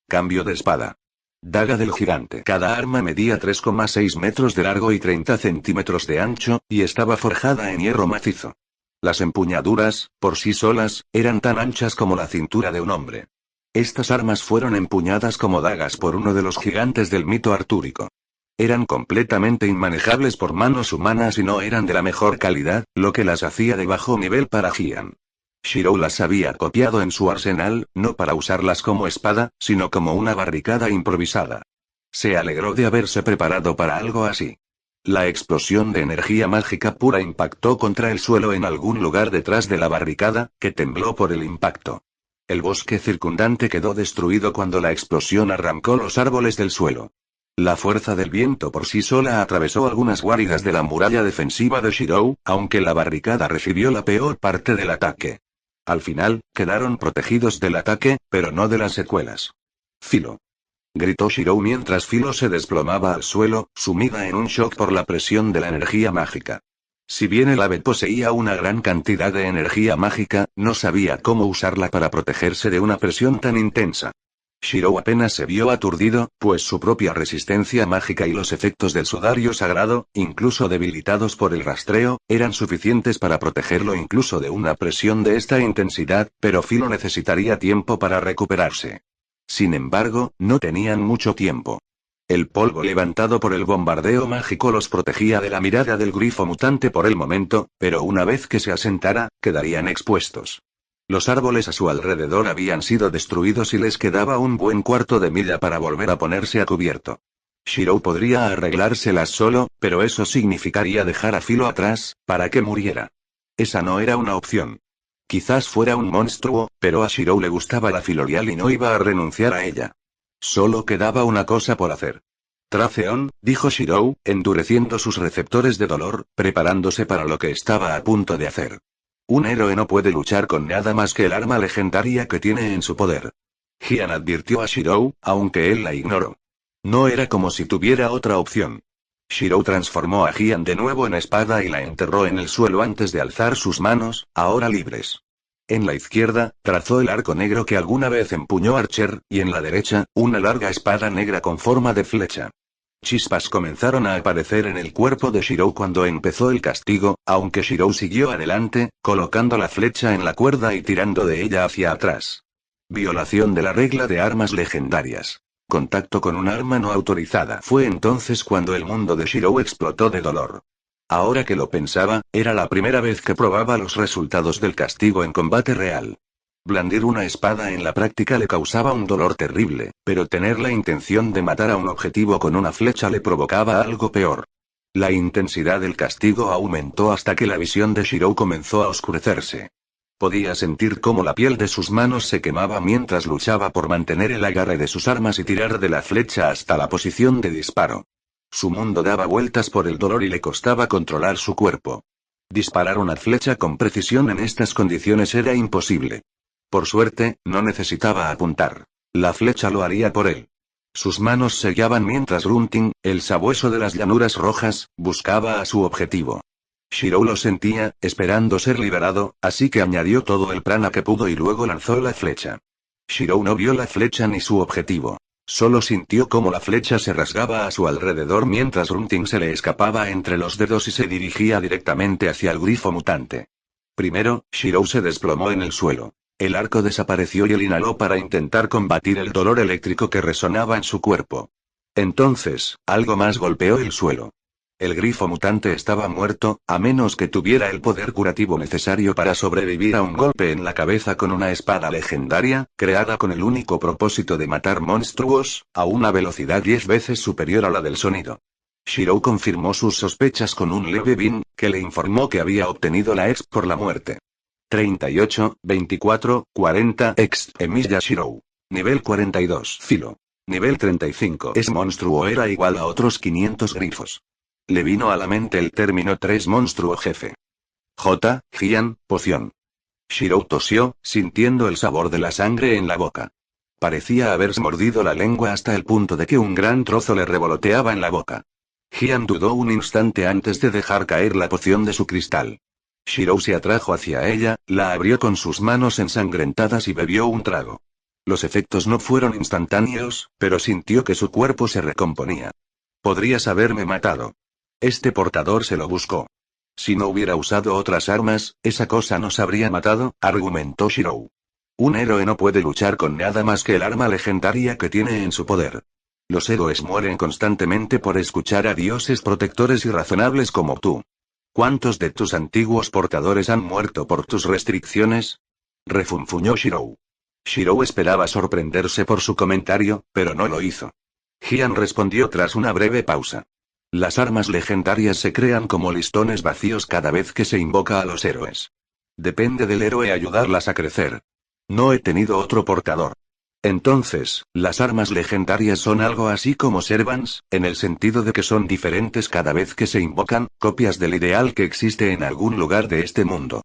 Cambio de espada. Daga del gigante. Cada arma medía 3,6 metros de largo y 30 centímetros de ancho, y estaba forjada en hierro macizo. Las empuñaduras, por sí solas, eran tan anchas como la cintura de un hombre. Estas armas fueron empuñadas como dagas por uno de los gigantes del mito artúrico. Eran completamente inmanejables por manos humanas y no eran de la mejor calidad, lo que las hacía de bajo nivel para Gian. Shirou las había copiado en su arsenal, no para usarlas como espada, sino como una barricada improvisada. Se alegró de haberse preparado para algo así. La explosión de energía mágica pura impactó contra el suelo en algún lugar detrás de la barricada, que tembló por el impacto. El bosque circundante quedó destruido cuando la explosión arrancó los árboles del suelo. La fuerza del viento por sí sola atravesó algunas guaridas de la muralla defensiva de Shirou, aunque la barricada recibió la peor parte del ataque. Al final, quedaron protegidos del ataque, pero no de las secuelas. Filo. Gritó Shirou mientras Filo se desplomaba al suelo, sumida en un shock por la presión de la energía mágica. Si bien el ave poseía una gran cantidad de energía mágica, no sabía cómo usarla para protegerse de una presión tan intensa. Shirou apenas se vio aturdido, pues su propia resistencia mágica y los efectos del sudario sagrado, incluso debilitados por el rastreo, eran suficientes para protegerlo incluso de una presión de esta intensidad, pero Filo necesitaría tiempo para recuperarse. Sin embargo, no tenían mucho tiempo. El polvo levantado por el bombardeo mágico los protegía de la mirada del grifo mutante por el momento, pero una vez que se asentara, quedarían expuestos. Los árboles a su alrededor habían sido destruidos y les quedaba un buen cuarto de milla para volver a ponerse a cubierto. Shirou podría arreglárselas solo, pero eso significaría dejar a Filo atrás, para que muriera. Esa no era una opción. Quizás fuera un monstruo, pero a Shirou le gustaba la Filorial y no iba a renunciar a ella. Solo quedaba una cosa por hacer. Traceón, dijo Shirou, endureciendo sus receptores de dolor, preparándose para lo que estaba a punto de hacer. Un héroe no puede luchar con nada más que el arma legendaria que tiene en su poder. Gian advirtió a Shirou, aunque él la ignoró. No era como si tuviera otra opción. Shirou transformó a Gian de nuevo en espada y la enterró en el suelo antes de alzar sus manos, ahora libres. En la izquierda, trazó el arco negro que alguna vez empuñó Archer, y en la derecha, una larga espada negra con forma de flecha. Chispas comenzaron a aparecer en el cuerpo de Shirou cuando empezó el castigo, aunque Shirou siguió adelante, colocando la flecha en la cuerda y tirando de ella hacia atrás. Violación de la regla de armas legendarias. Contacto con un arma no autorizada. Fue entonces cuando el mundo de Shirou explotó de dolor. Ahora que lo pensaba, era la primera vez que probaba los resultados del castigo en combate real. Blandir una espada en la práctica le causaba un dolor terrible, pero tener la intención de matar a un objetivo con una flecha le provocaba algo peor. La intensidad del castigo aumentó hasta que la visión de Shirou comenzó a oscurecerse. Podía sentir cómo la piel de sus manos se quemaba mientras luchaba por mantener el agarre de sus armas y tirar de la flecha hasta la posición de disparo. Su mundo daba vueltas por el dolor y le costaba controlar su cuerpo. Disparar una flecha con precisión en estas condiciones era imposible. Por suerte, no necesitaba apuntar. La flecha lo haría por él. Sus manos se guiaban mientras Grunting, el sabueso de las llanuras rojas, buscaba a su objetivo. Shirou lo sentía, esperando ser liberado, así que añadió todo el prana que pudo y luego lanzó la flecha. Shirou no vio la flecha ni su objetivo. Solo sintió cómo la flecha se rasgaba a su alrededor mientras Grunting se le escapaba entre los dedos y se dirigía directamente hacia el grifo mutante. Primero, Shirou se desplomó en el suelo. El arco desapareció y él inhaló para intentar combatir el dolor eléctrico que resonaba en su cuerpo. Entonces, algo más golpeó el suelo. El grifo mutante estaba muerto, a menos que tuviera el poder curativo necesario para sobrevivir a un golpe en la cabeza con una espada legendaria, creada con el único propósito de matar monstruos, a una velocidad 10 veces superior a la del sonido. Shirou confirmó sus sospechas con un leve bin, que le informó que había obtenido la exp por la muerte. 38, 24, 40 ex Emilia Shirou. Nivel 42. Filo. Nivel 35. Es monstruo era igual a otros 500 grifos. Le vino a la mente el término 3 monstruo jefe. Gian, poción. Shirou tosió, sintiendo el sabor de la sangre en la boca. Parecía haberse mordido la lengua hasta el punto de que un gran trozo le revoloteaba en la boca. Gian dudó un instante antes de dejar caer la poción de su cristal. Shirou se atrajo hacia ella, la abrió con sus manos ensangrentadas y bebió un trago. Los efectos no fueron instantáneos, pero sintió que su cuerpo se recomponía. Podrías haberme matado. Este portador se lo buscó. Si no hubiera usado otras armas, esa cosa nos habría matado, argumentó Shirou. Un héroe no puede luchar con nada más que el arma legendaria que tiene en su poder. Los héroes mueren constantemente por escuchar a dioses protectores irrazonables como tú. ¿Cuántos de tus antiguos portadores han muerto por tus restricciones? Refunfuñó Shirou. Shirou esperaba sorprenderse por su comentario, pero no lo hizo. Gian respondió tras una breve pausa. Las armas legendarias se crean como listones vacíos cada vez que se invoca a los héroes. Depende del héroe ayudarlas a crecer. No he tenido otro portador. Entonces, las armas legendarias son algo así como servants, en el sentido de que son diferentes cada vez que se invocan, copias del ideal que existe en algún lugar de este mundo.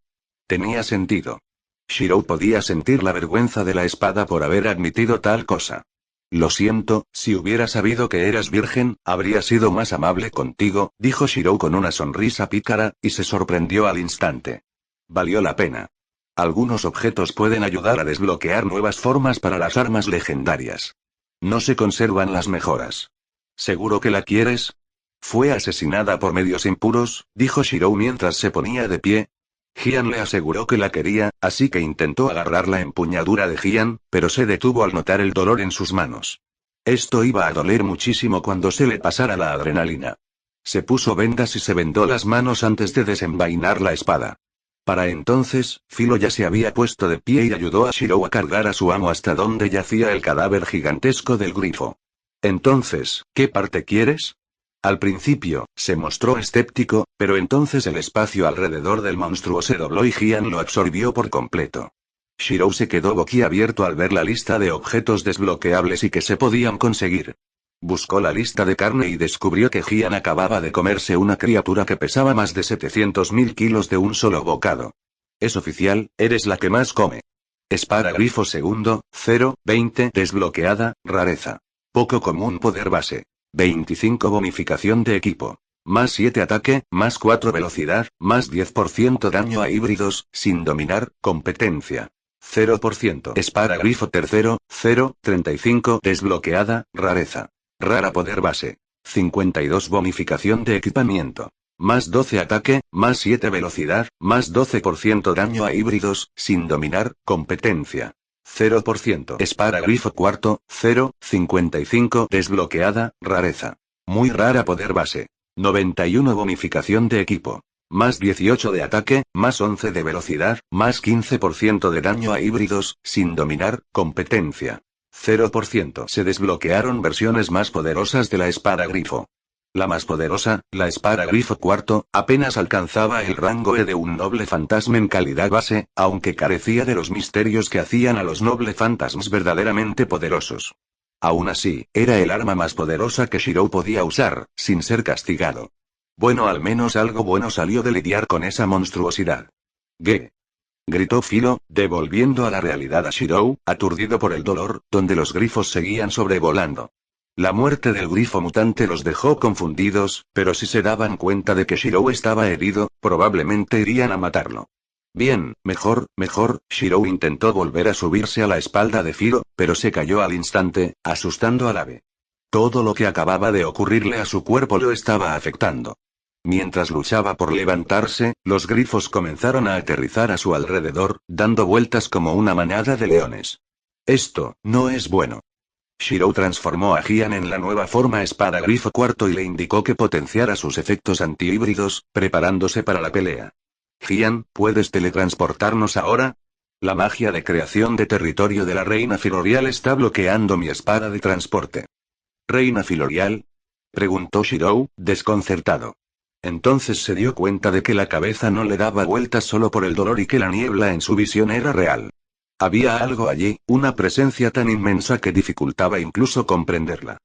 Tenía sentido. Shirou podía sentir la vergüenza de la espada por haber admitido tal cosa. Lo siento, si hubiera sabido que eras virgen, habría sido más amable contigo, dijo Shirou con una sonrisa pícara, y se sorprendió al instante. Valió la pena. Algunos objetos pueden ayudar a desbloquear nuevas formas para las armas legendarias. No se conservan las mejoras. ¿Seguro que la quieres? Fue asesinada por medios impuros, dijo Shirou mientras se ponía de pie. Gian le aseguró que la quería, así que intentó agarrar la empuñadura de Gian, pero se detuvo al notar el dolor en sus manos. Esto iba a doler muchísimo cuando se le pasara la adrenalina. Se puso vendas y se vendó las manos antes de desenvainar la espada. Para entonces, Filo ya se había puesto de pie y ayudó a Shirou a cargar a su amo hasta donde yacía el cadáver gigantesco del grifo. Entonces, ¿qué parte quieres? Al principio, se mostró escéptico, pero entonces el espacio alrededor del monstruo se dobló y Gian lo absorbió por completo. Shirou se quedó boquiabierto al ver la lista de objetos desbloqueables y que se podían conseguir. Buscó la lista de carne y descubrió que Gian acababa de comerse una criatura que pesaba más de 700.000 kilos de un solo bocado. Es oficial, eres la que más come. Espada grifo segundo, 0, 20 desbloqueada, rareza. Poco común poder base. 25 bonificación de equipo. Más 7 ataque, más 4 velocidad, más 10% daño a híbridos, sin dominar, competencia. 0%. Espada grifo tercero, 0, 35 desbloqueada, rareza. Rara poder base. 52 bonificación de equipamiento. Más 12 ataque, más 7 velocidad, más 12% daño a híbridos, sin dominar, competencia. 0%. Espada grifo cuarto, 0, 55 desbloqueada, rareza. Muy rara poder base. 91 bonificación de equipo. Más 18 de ataque, más 11 de velocidad, más 15% de daño a híbridos, sin dominar, competencia. 0%. Se desbloquearon versiones más poderosas de la espada grifo. La más poderosa, la espada grifo cuarto, apenas alcanzaba el rango E de un noble fantasma en calidad base, aunque carecía de los misterios que hacían a los noble fantasmas verdaderamente poderosos. Aún así, era el arma más poderosa que Shirou podía usar, sin ser castigado. Bueno, al menos algo bueno salió de lidiar con esa monstruosidad. ¡Ge! Gritó Filo, devolviendo a la realidad a Shirou, aturdido por el dolor, donde los grifos seguían sobrevolando. La muerte del grifo mutante los dejó confundidos, pero si se daban cuenta de que Shirou estaba herido, probablemente irían a matarlo. Bien, mejor, Shirou intentó volver a subirse a la espalda de Filo, pero se cayó al instante, asustando al ave. Todo lo que acababa de ocurrirle a su cuerpo lo estaba afectando. Mientras luchaba por levantarse, los grifos comenzaron a aterrizar a su alrededor, dando vueltas como una manada de leones. Esto, no es bueno. Shirou transformó a Gian en la nueva forma espada grifo cuarto y le indicó que potenciara sus efectos antihíbridos, preparándose para la pelea. Gian, ¿puedes teletransportarnos ahora? La magia de creación de territorio de la reina Filorial está bloqueando mi espada de transporte. ¿Reina Filorial? Preguntó Shirou, desconcertado. Entonces se dio cuenta de que la cabeza no le daba vueltas solo por el dolor y que la niebla en su visión era real. Había algo allí, una presencia tan inmensa que dificultaba incluso comprenderla.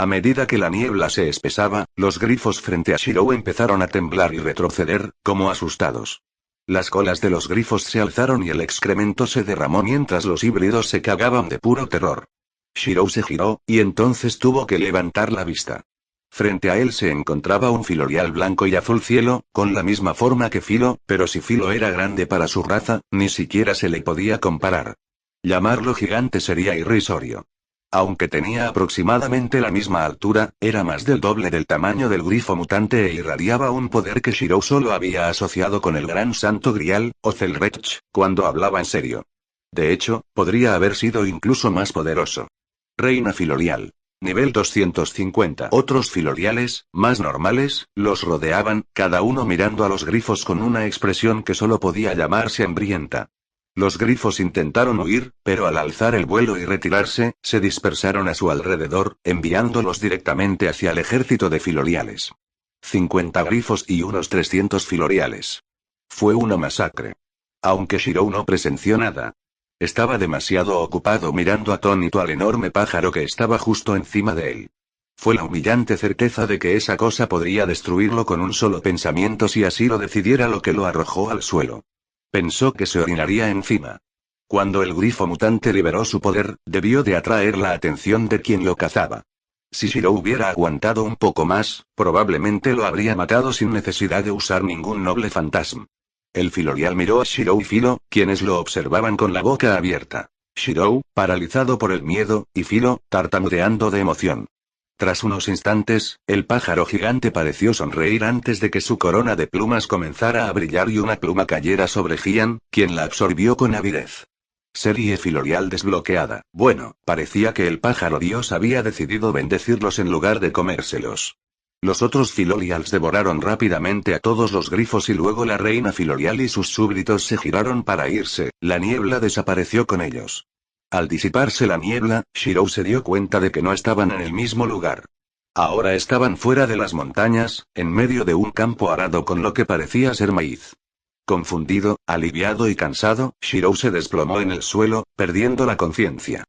A medida que la niebla se espesaba, los grifos frente a Shirou empezaron a temblar y retroceder, como asustados. Las colas de los grifos se alzaron y el excremento se derramó mientras los híbridos se cagaban de puro terror. Shirou se giró, y entonces tuvo que levantar la vista. Frente a él se encontraba un filorial blanco y azul cielo, con la misma forma que Filo, pero si Filo era grande para su raza, ni siquiera se le podía comparar. Llamarlo gigante sería irrisorio. Aunque tenía aproximadamente la misma altura, era más del doble del tamaño del grifo mutante e irradiaba un poder que Shirou solo había asociado con el Gran Santo Grial, o Zelrech, cuando hablaba en serio. De hecho, podría haber sido incluso más poderoso. Reina Filorial. Nivel 250. Otros filoriales, más normales, los rodeaban, cada uno mirando a los grifos con una expresión que solo podía llamarse hambrienta. Los grifos intentaron huir, pero al alzar el vuelo y retirarse, se dispersaron a su alrededor, enviándolos directamente hacia el ejército de filoriales. 50 grifos y unos 300 filoriales. Fue una masacre. Aunque Shirou no presenció nada. Estaba demasiado ocupado mirando atónito al enorme pájaro que estaba justo encima de él. Fue la humillante certeza de que esa cosa podría destruirlo con un solo pensamiento si así lo decidiera lo que lo arrojó al suelo. Pensó que se orinaría encima. Cuando el grifo mutante liberó su poder, debió de atraer la atención de quien lo cazaba. Si Shirou hubiera aguantado un poco más, probablemente lo habría matado sin necesidad de usar ningún noble fantasma. El filorial miró a Shirou y Filo, quienes lo observaban con la boca abierta. Shirou, paralizado por el miedo, y Filo, tartamudeando de emoción. Tras unos instantes, el pájaro gigante pareció sonreír antes de que su corona de plumas comenzara a brillar y una pluma cayera sobre Gian, quien la absorbió con avidez. Serie filorial desbloqueada. Bueno, parecía que el pájaro dios había decidido bendecirlos en lugar de comérselos. Los otros filorials devoraron rápidamente a todos los grifos y luego la reina filorial y sus súbditos se giraron para irse, la niebla desapareció con ellos. Al disiparse la niebla, Shirou se dio cuenta de que no estaban en el mismo lugar. Ahora estaban fuera de las montañas, en medio de un campo arado con lo que parecía ser maíz. Confundido, aliviado y cansado, Shirou se desplomó en el suelo, perdiendo la conciencia.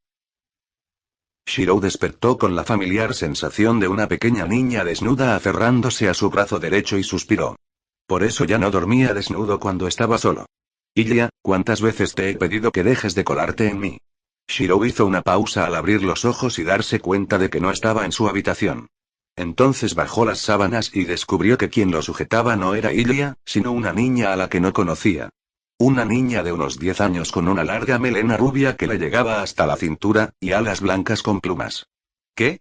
Shirou despertó con la familiar sensación de una pequeña niña desnuda aferrándose a su brazo derecho y suspiró. Por eso ya no dormía desnudo cuando estaba solo. Ilia, ¿cuántas veces te he pedido que dejes de colarte en mí? Shirou hizo una pausa al abrir los ojos y darse cuenta de que no estaba en su habitación. Entonces bajó las sábanas y descubrió que quien lo sujetaba no era Ilia, sino una niña a la que no conocía. Una niña de unos 10 años con una larga melena rubia que le llegaba hasta la cintura, y alas blancas con plumas. ¿Qué?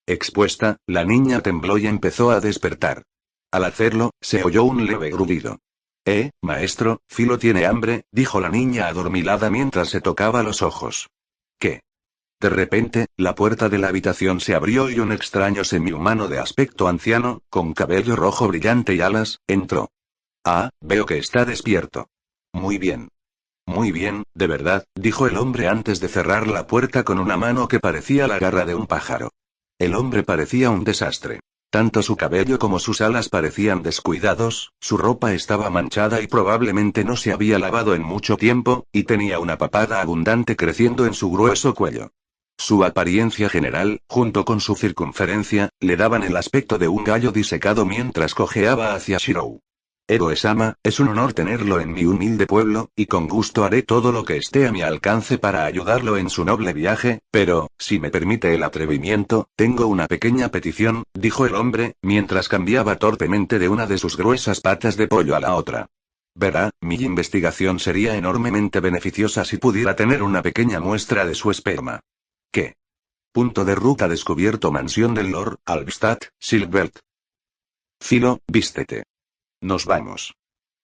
Expuesta, la niña tembló y empezó a despertar. Al hacerlo, se oyó un leve grudido. Maestro, Filo tiene hambre, dijo la niña adormilada mientras se tocaba los ojos. ¿Qué? De repente, la puerta de la habitación se abrió y un extraño semihumano de aspecto anciano, con cabello rojo brillante y alas, entró. Ah, veo que está despierto. Muy bien. Muy bien, de verdad, dijo el hombre antes de cerrar la puerta con una mano que parecía la garra de un pájaro. El hombre parecía un desastre. Tanto su cabello como sus alas parecían descuidados, su ropa estaba manchada y probablemente no se había lavado en mucho tiempo, y tenía una papada abundante creciendo en su grueso cuello. Su apariencia general, junto con su circunferencia, le daban el aspecto de un gallo disecado mientras cojeaba hacia Shirou. Egoe-sama, es un honor tenerlo en mi humilde pueblo, y con gusto haré todo lo que esté a mi alcance para ayudarlo en su noble viaje, pero, si me permite el atrevimiento, tengo una pequeña petición, dijo el hombre, mientras cambiaba torpemente de una de sus gruesas patas de pollo a la otra. Verá, mi investigación sería enormemente beneficiosa si pudiera tener una pequeña muestra de su esperma. ¿Qué? Punto de ruta descubierto. Mansión del Lord Albstadt, Silbert. Filo, vístete. Nos vamos.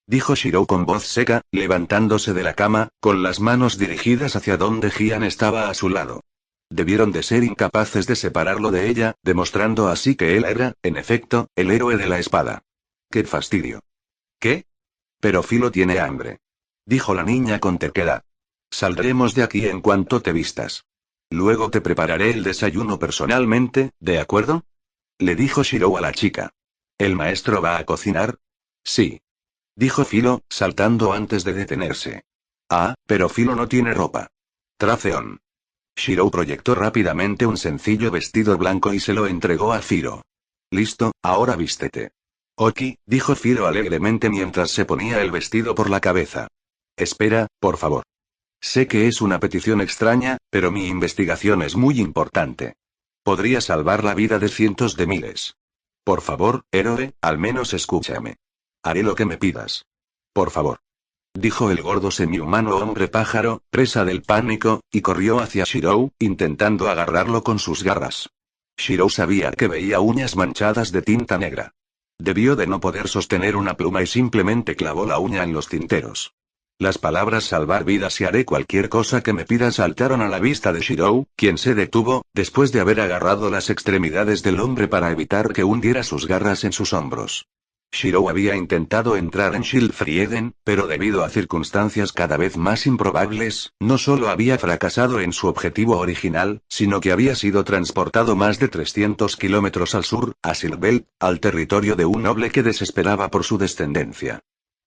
Dijo Shirou con voz seca, levantándose de la cama, con las manos dirigidas hacia donde Gian estaba a su lado. Debieron de ser incapaces de separarlo de ella, demostrando así que él era, en efecto, el héroe de la espada. ¡Qué fastidio! ¿Qué? Pero Filo tiene hambre. Dijo la niña con terquedad. Saldremos de aquí en cuanto te vistas. Luego te prepararé el desayuno personalmente, ¿de acuerdo? Le dijo Shirou a la chica. ¿El maestro va a cocinar? Sí. Dijo Filo, saltando antes de detenerse. Ah, pero Filo no tiene ropa. Traceón. Shirou proyectó rápidamente un sencillo vestido blanco y se lo entregó a Firo. Listo, ahora vístete. Oki, dijo Firo alegremente mientras se ponía el vestido por la cabeza. Espera, por favor. Sé que es una petición extraña, pero mi investigación es muy importante. Podría salvar la vida de cientos de miles. Por favor, héroe, al menos escúchame. Haré lo que me pidas. Por favor. Dijo el gordo semihumano hombre pájaro, presa del pánico, y corrió hacia Shirou, intentando agarrarlo con sus garras. Shirou sabía que veía uñas manchadas de tinta negra. Debió de no poder sostener una pluma y simplemente clavó la uña en los tinteros. Las palabras salvar vidas y haré cualquier cosa que me pidas saltaron a la vista de Shirou, quien se detuvo, después de haber agarrado las extremidades del hombre para evitar que hundiera sus garras en sus hombros. Shirou había intentado entrar en Schildfrieden, pero debido a circunstancias cada vez más improbables, no solo había fracasado en su objetivo original, sino que había sido transportado más de 300 kilómetros al sur, a Silbelt, al territorio de un noble que desesperaba por su descendencia.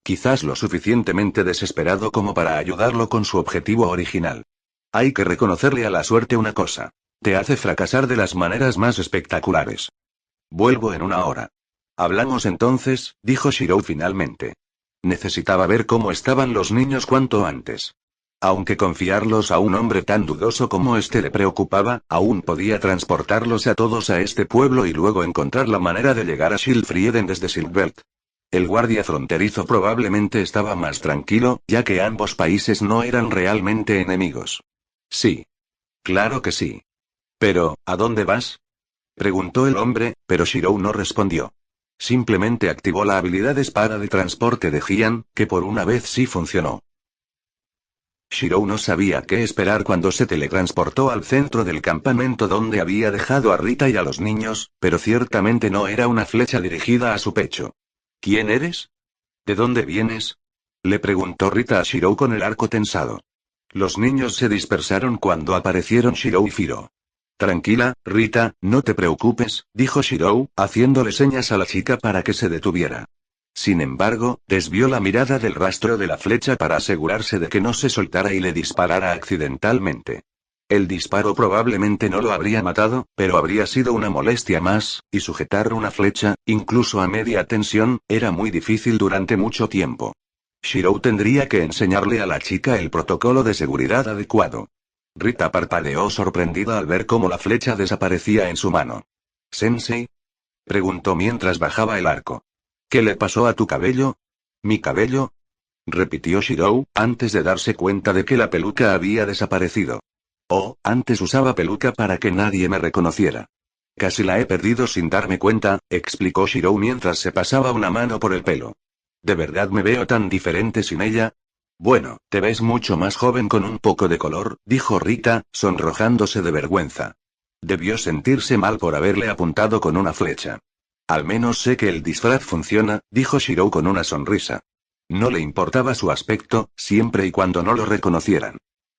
Quizás lo suficientemente desesperado como para ayudarlo con su objetivo original. Hay que reconocerle a la suerte una cosa. Te hace fracasar de las maneras más espectaculares. Vuelvo en una hora. Hablamos entonces, dijo Shirou finalmente. Necesitaba ver cómo estaban los niños cuanto antes. Aunque confiarlos a un hombre tan dudoso como este le preocupaba, aún podía transportarlos a todos a este pueblo y luego encontrar la manera de llegar a Schildfrieden desde Silbelt. El guardia fronterizo probablemente estaba más tranquilo, ya que ambos países no eran realmente enemigos. Sí. Claro que sí. Pero, ¿a dónde vas? Preguntó el hombre, pero Shirou no respondió. Simplemente activó la habilidad espada de transporte de Jian, que por una vez sí funcionó. Shirou no sabía qué esperar cuando se teletransportó al centro del campamento donde había dejado a Rita y a los niños, pero ciertamente no era una flecha dirigida a su pecho. ¿Quién eres? ¿De dónde vienes? Le preguntó Rita a Shirou con el arco tensado. Los niños se dispersaron cuando aparecieron Shirou y Firo. Tranquila, Rita, no te preocupes, dijo Shirou, haciéndole señas a la chica para que se detuviera. Sin embargo, desvió la mirada del rastro de la flecha para asegurarse de que no se soltara y le disparara accidentalmente. El disparo probablemente no lo habría matado, pero habría sido una molestia más, y sujetar una flecha, incluso a media tensión, era muy difícil durante mucho tiempo. Shirou tendría que enseñarle a la chica el protocolo de seguridad adecuado. Rita parpadeó sorprendida al ver cómo la flecha desaparecía en su mano. ¿Sensei? Preguntó mientras bajaba el arco. ¿Qué le pasó a tu cabello? ¿Mi cabello? Repitió Shirou, antes de darse cuenta de que la peluca había desaparecido. Oh, antes usaba peluca para que nadie me reconociera. Casi la he perdido sin darme cuenta, explicó Shirou mientras se pasaba una mano por el pelo. ¿De verdad me veo tan diferente sin ella? Bueno, te ves mucho más joven con un poco de color, dijo Rita, sonrojándose de vergüenza. Debió sentirse mal por haberle apuntado con una flecha. Al menos sé que el disfraz funciona, dijo Shirou con una sonrisa. No le importaba su aspecto, siempre y cuando no lo reconocieran.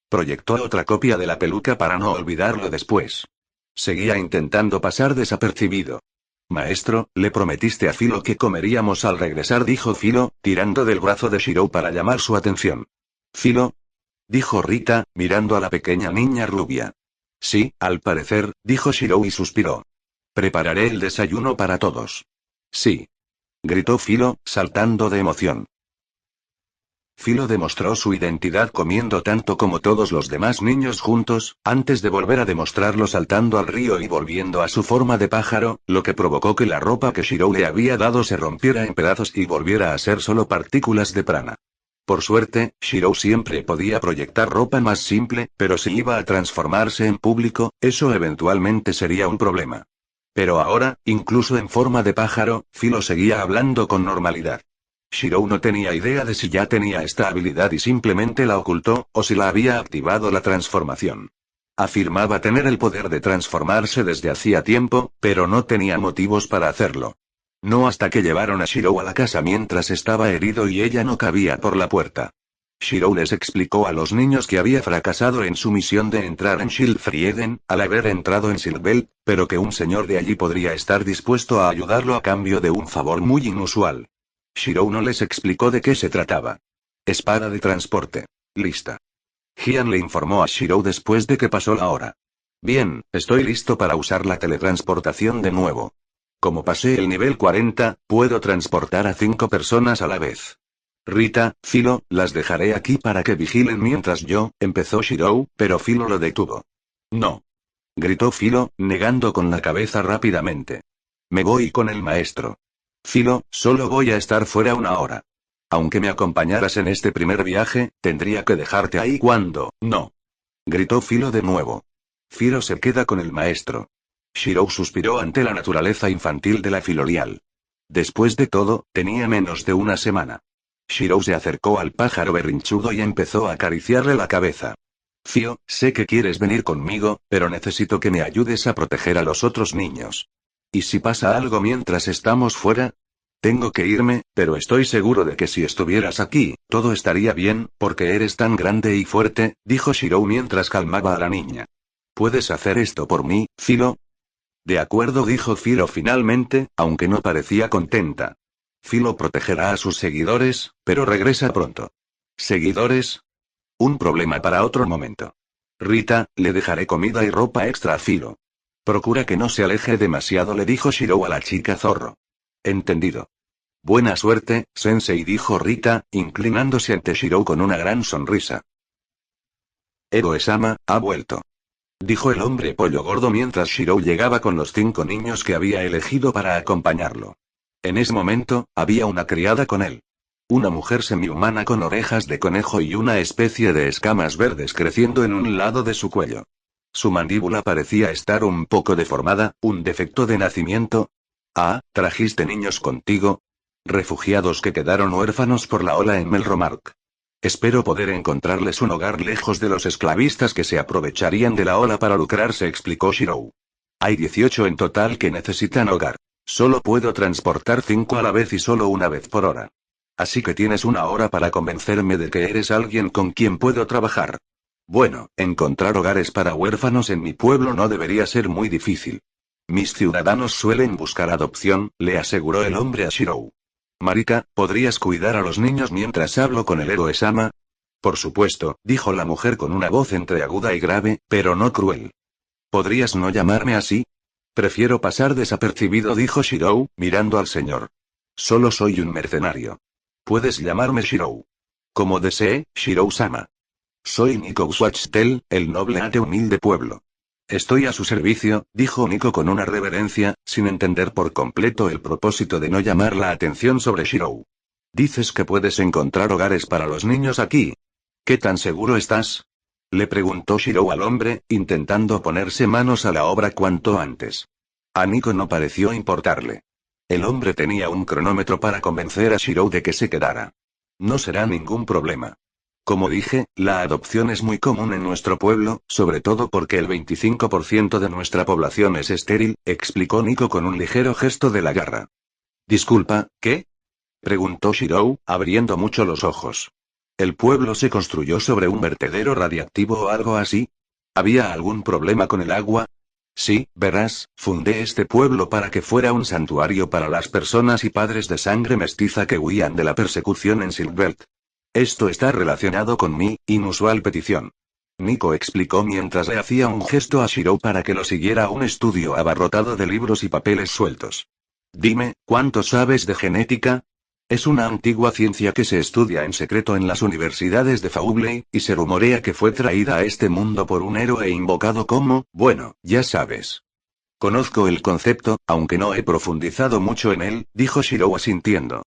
Proyectó otra copia de la peluca para no olvidarlo después. Seguía intentando pasar desapercibido. Maestro, le prometiste a Filo que comeríamos al regresar, dijo Filo, tirando del brazo de Shirou para llamar su atención. ¿Filo? Dijo Rita, mirando a la pequeña niña rubia. Sí, al parecer, dijo Shirou y suspiró. Prepararé el desayuno para todos. Sí. Gritó Filo, saltando de emoción. Filo demostró su identidad comiendo tanto como todos los demás niños juntos, antes de volver a demostrarlo saltando al río y volviendo a su forma de pájaro, lo que provocó que la ropa que Shirou le había dado se rompiera en pedazos y volviera a ser solo partículas de prana. Por suerte, Shirou siempre podía proyectar ropa más simple, pero si iba a transformarse en público, eso eventualmente sería un problema. Pero ahora, incluso en forma de pájaro, Filo seguía hablando con normalidad. Shirou no tenía idea de si ya tenía esta habilidad y simplemente la ocultó, o si la había activado la transformación. Afirmaba tener el poder de transformarse desde hacía tiempo, pero no tenía motivos para hacerlo. No hasta que llevaron a Shirou a la casa mientras estaba herido y ella no cabía por la puerta. Shirou les explicó a los niños que había fracasado en su misión de entrar en Schildfrieden, al haber entrado en Silbelt, pero que un señor de allí podría estar dispuesto a ayudarlo a cambio de un favor muy inusual. Shirou no les explicó de qué se trataba. Espada de transporte. Lista. Jian le informó a Shirou después de que pasó la hora. Bien, estoy listo para usar la teletransportación de nuevo. Como pasé el nivel 40, puedo transportar a 5 personas a la vez. Rita, Philo, las dejaré aquí para que vigilen mientras yo, empezó Shirou, pero Philo lo detuvo. No. Gritó Philo, negando con la cabeza rápidamente. Me voy con el maestro. Philo, solo voy a estar fuera una hora. Aunque me acompañaras en este primer viaje, tendría que dejarte ahí cuando, no. Gritó Philo de nuevo. Philo se queda con el maestro. Shirou suspiró ante la naturaleza infantil de la filolial. Después de todo, tenía menos de una semana. Shirou se acercó al pájaro berrinchudo y empezó a acariciarle la cabeza. Fio, sé que quieres venir conmigo, pero necesito que me ayudes a proteger a los otros niños. ¿Y si pasa algo mientras estamos fuera? Tengo que irme, pero estoy seguro de que si estuvieras aquí, todo estaría bien, porque eres tan grande y fuerte, dijo Shirou mientras calmaba a la niña. ¿Puedes hacer esto por mí, Philo? De acuerdo, dijo Philo finalmente, aunque no parecía contenta. Philo protegerá a sus seguidores, pero regresa pronto. ¿Seguidores? Un problema para otro momento. Rita, le dejaré comida y ropa extra a Philo. Procura que no se aleje demasiado, le dijo Shirou a la chica zorro. Entendido. Buena suerte, sensei, dijo Rita, inclinándose ante Shirou con una gran sonrisa. Edo-sama, ha vuelto. Dijo el hombre pollo gordo mientras Shirou llegaba con los 5 niños que había elegido para acompañarlo. En ese momento, había una criada con él. Una mujer semihumana con orejas de conejo y una especie de escamas verdes creciendo en un lado de su cuello. Su mandíbula parecía estar un poco deformada, un defecto de nacimiento. Ah, ¿trajiste niños contigo? Refugiados que quedaron huérfanos por la ola en Melromark. Espero poder encontrarles un hogar lejos de los esclavistas que se aprovecharían de la ola para lucrarse, explicó Shirou. Hay 18 en total que necesitan hogar. Solo puedo transportar 5 a la vez y solo una vez por hora. Así que tienes una hora para convencerme de que eres alguien con quien puedo trabajar. Bueno, encontrar hogares para huérfanos en mi pueblo no debería ser muy difícil. Mis ciudadanos suelen buscar adopción, le aseguró el hombre a Shirou. Marika, ¿podrías cuidar a los niños mientras hablo con el Edo-sama? Por supuesto, dijo la mujer con una voz entre aguda y grave, pero no cruel. ¿Podrías no llamarme así? Prefiero pasar desapercibido, dijo Shirou, mirando al señor. Solo soy un mercenario. Puedes llamarme Shirou. Como desee, Shirou-sama. Soy Nico Swachtel, el noble ate humilde pueblo. Estoy a su servicio, dijo Nico con una reverencia, sin entender por completo el propósito de no llamar la atención sobre Shirou. ¿Dices que puedes encontrar hogares para los niños aquí? ¿Qué tan seguro estás? Le preguntó Shirou al hombre, intentando ponerse manos a la obra cuanto antes. A Nico no pareció importarle. El hombre tenía un cronómetro para convencer a Shirou de que se quedara. No será ningún problema. Como dije, la adopción es muy común en nuestro pueblo, sobre todo porque el 25% de nuestra población es estéril, explicó Nico con un ligero gesto de la garra. Disculpa, ¿qué? Preguntó Shirou, abriendo mucho los ojos. ¿El pueblo se construyó sobre un vertedero radiactivo o algo así? ¿Había algún problema con el agua? Sí, verás, fundé este pueblo para que fuera un santuario para las personas y padres de sangre mestiza que huían de la persecución en Silkbelt. Esto está relacionado con mi inusual petición. Nico explicó mientras le hacía un gesto a Shirou para que lo siguiera a un estudio abarrotado de libros y papeles sueltos. Dime, ¿cuánto sabes de genética? Es una antigua ciencia que se estudia en secreto en las universidades de Faubley, y se rumorea que fue traída a este mundo por un héroe invocado como, bueno, ya sabes. Conozco el concepto, aunque no he profundizado mucho en él, dijo Shirou asintiendo.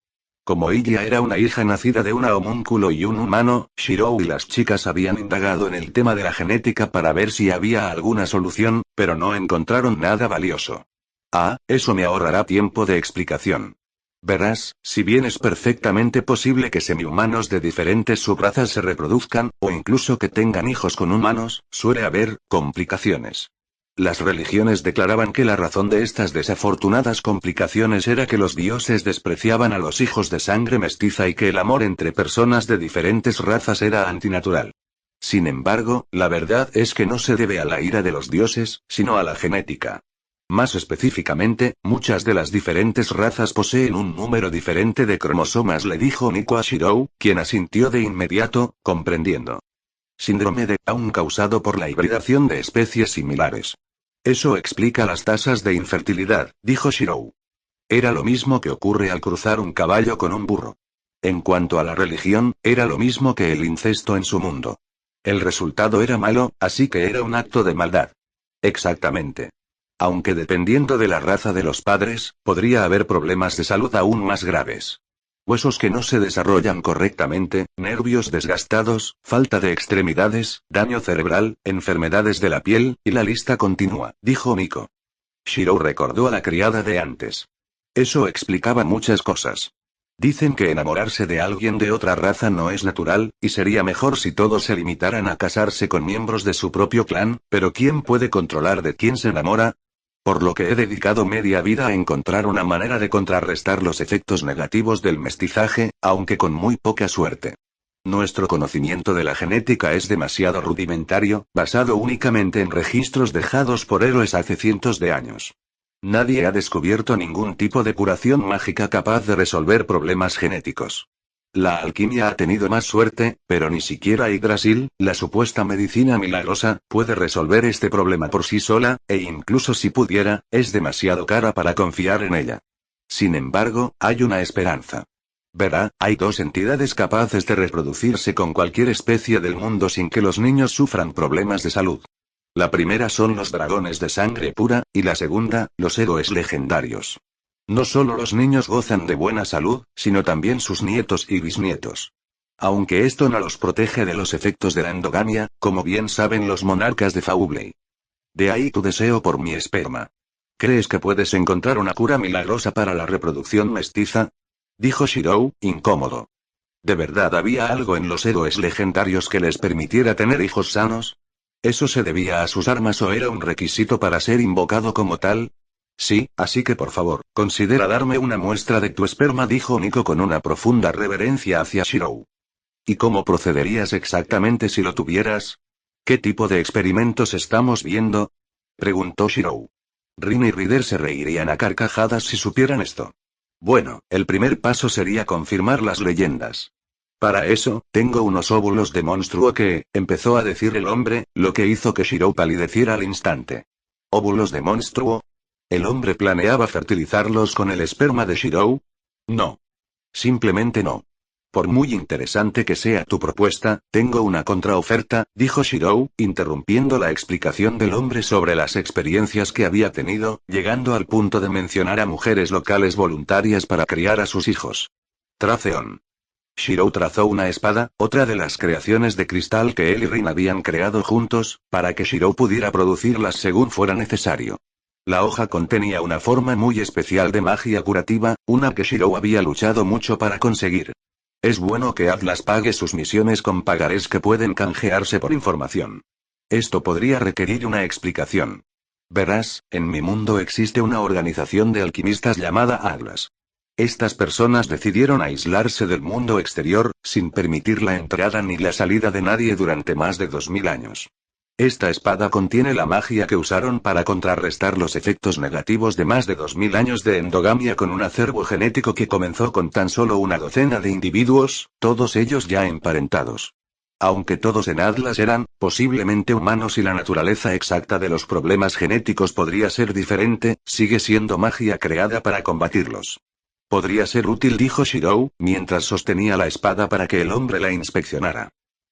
Como ella era una hija nacida de una homúnculo y un humano, Shirou y las chicas habían indagado en el tema de la genética para ver si había alguna solución, pero no encontraron nada valioso. Ah, eso me ahorrará tiempo de explicación. Verás, si bien es perfectamente posible que semihumanos de diferentes subrazas se reproduzcan, o incluso que tengan hijos con humanos, suele haber complicaciones. Las religiones declaraban que la razón de estas desafortunadas complicaciones era que los dioses despreciaban a los hijos de sangre mestiza y que el amor entre personas de diferentes razas era antinatural. Sin embargo, la verdad es que no se debe a la ira de los dioses, sino a la genética. Más específicamente, muchas de las diferentes razas poseen un número diferente de cromosomas, le dijo Nico a Shirou, quien asintió de inmediato, comprendiendo. Síndrome de Down causado por la hibridación de especies similares. Eso explica las tasas de infertilidad, dijo Shirou. Era lo mismo que ocurre al cruzar un caballo con un burro. En cuanto a la religión, era lo mismo que el incesto en su mundo. El resultado era malo, así que era un acto de maldad. Exactamente. Aunque dependiendo de la raza de los padres, podría haber problemas de salud aún más graves. Huesos que no se desarrollan correctamente, nervios desgastados, falta de extremidades, daño cerebral, enfermedades de la piel, y la lista continúa, dijo Miko. Shirou recordó a la criada de antes. Eso explicaba muchas cosas. Dicen que enamorarse de alguien de otra raza no es natural, y sería mejor si todos se limitaran a casarse con miembros de su propio clan, pero ¿quién puede controlar de quién se enamora? Por lo que he dedicado media vida a encontrar una manera de contrarrestar los efectos negativos del mestizaje, aunque con muy poca suerte. Nuestro conocimiento de la genética es demasiado rudimentario, basado únicamente en registros dejados por héroes hace cientos de años. Nadie ha descubierto ningún tipo de curación mágica capaz de resolver problemas genéticos. La alquimia ha tenido más suerte, pero ni siquiera Yggdrasil, la supuesta medicina milagrosa, puede resolver este problema por sí sola, e incluso si pudiera, es demasiado cara para confiar en ella. Sin embargo, hay una esperanza. Verá, hay dos entidades capaces de reproducirse con cualquier especie del mundo sin que los niños sufran problemas de salud. La primera son los dragones de sangre pura, y la segunda, los héroes legendarios. No solo los niños gozan de buena salud, sino también sus nietos y bisnietos. Aunque esto no los protege de los efectos de la endogamia, como bien saben los monarcas de Faubley. De ahí tu deseo por mi esperma. ¿Crees que puedes encontrar una cura milagrosa para la reproducción mestiza? Dijo Shirou, incómodo. ¿De verdad había algo en los héroes legendarios que les permitiera tener hijos sanos? ¿Eso se debía a sus armas o era un requisito para ser invocado como tal? Sí, así que por favor, considera darme una muestra de tu esperma, dijo Nico con una profunda reverencia hacia Shirou. ¿Y cómo procederías exactamente si lo tuvieras? ¿Qué tipo de experimentos estamos viendo? Preguntó Shirou. Rin y Ryder se reirían a carcajadas si supieran esto. Bueno, el primer paso sería confirmar las leyendas. Para eso, tengo unos óvulos de monstruo que, empezó a decir el hombre, lo que hizo que Shirou palideciera al instante. ¿Óvulos de monstruo? ¿El hombre planeaba fertilizarlos con el esperma de Shirou? No. Simplemente no. Por muy interesante que sea tu propuesta, tengo una contraoferta, dijo Shirou, interrumpiendo la explicación del hombre sobre las experiencias que había tenido, llegando al punto de mencionar a mujeres locales voluntarias para criar a sus hijos. Traceon. Shirou trazó una espada, otra de las creaciones de cristal que él y Rin habían creado juntos, para que Shirou pudiera producirlas según fuera necesario. La hoja contenía una forma muy especial de magia curativa, una que Shirou había luchado mucho para conseguir. Es bueno que Atlas pague sus misiones con pagarés que pueden canjearse por información. Esto podría requerir una explicación. Verás, en mi mundo existe una organización de alquimistas llamada Atlas. Estas personas decidieron aislarse del mundo exterior, sin permitir la entrada ni la salida de nadie durante más de 2000 años. Esta espada contiene la magia que usaron para contrarrestar los efectos negativos de más de 2000 años de endogamia con un acervo genético que comenzó con tan solo una docena de individuos, todos ellos ya emparentados. Aunque todos en Atlas eran, posiblemente humanos y la naturaleza exacta de los problemas genéticos podría ser diferente, sigue siendo magia creada para combatirlos. Podría ser útil, dijo Shirou, mientras sostenía la espada para que el hombre la inspeccionara.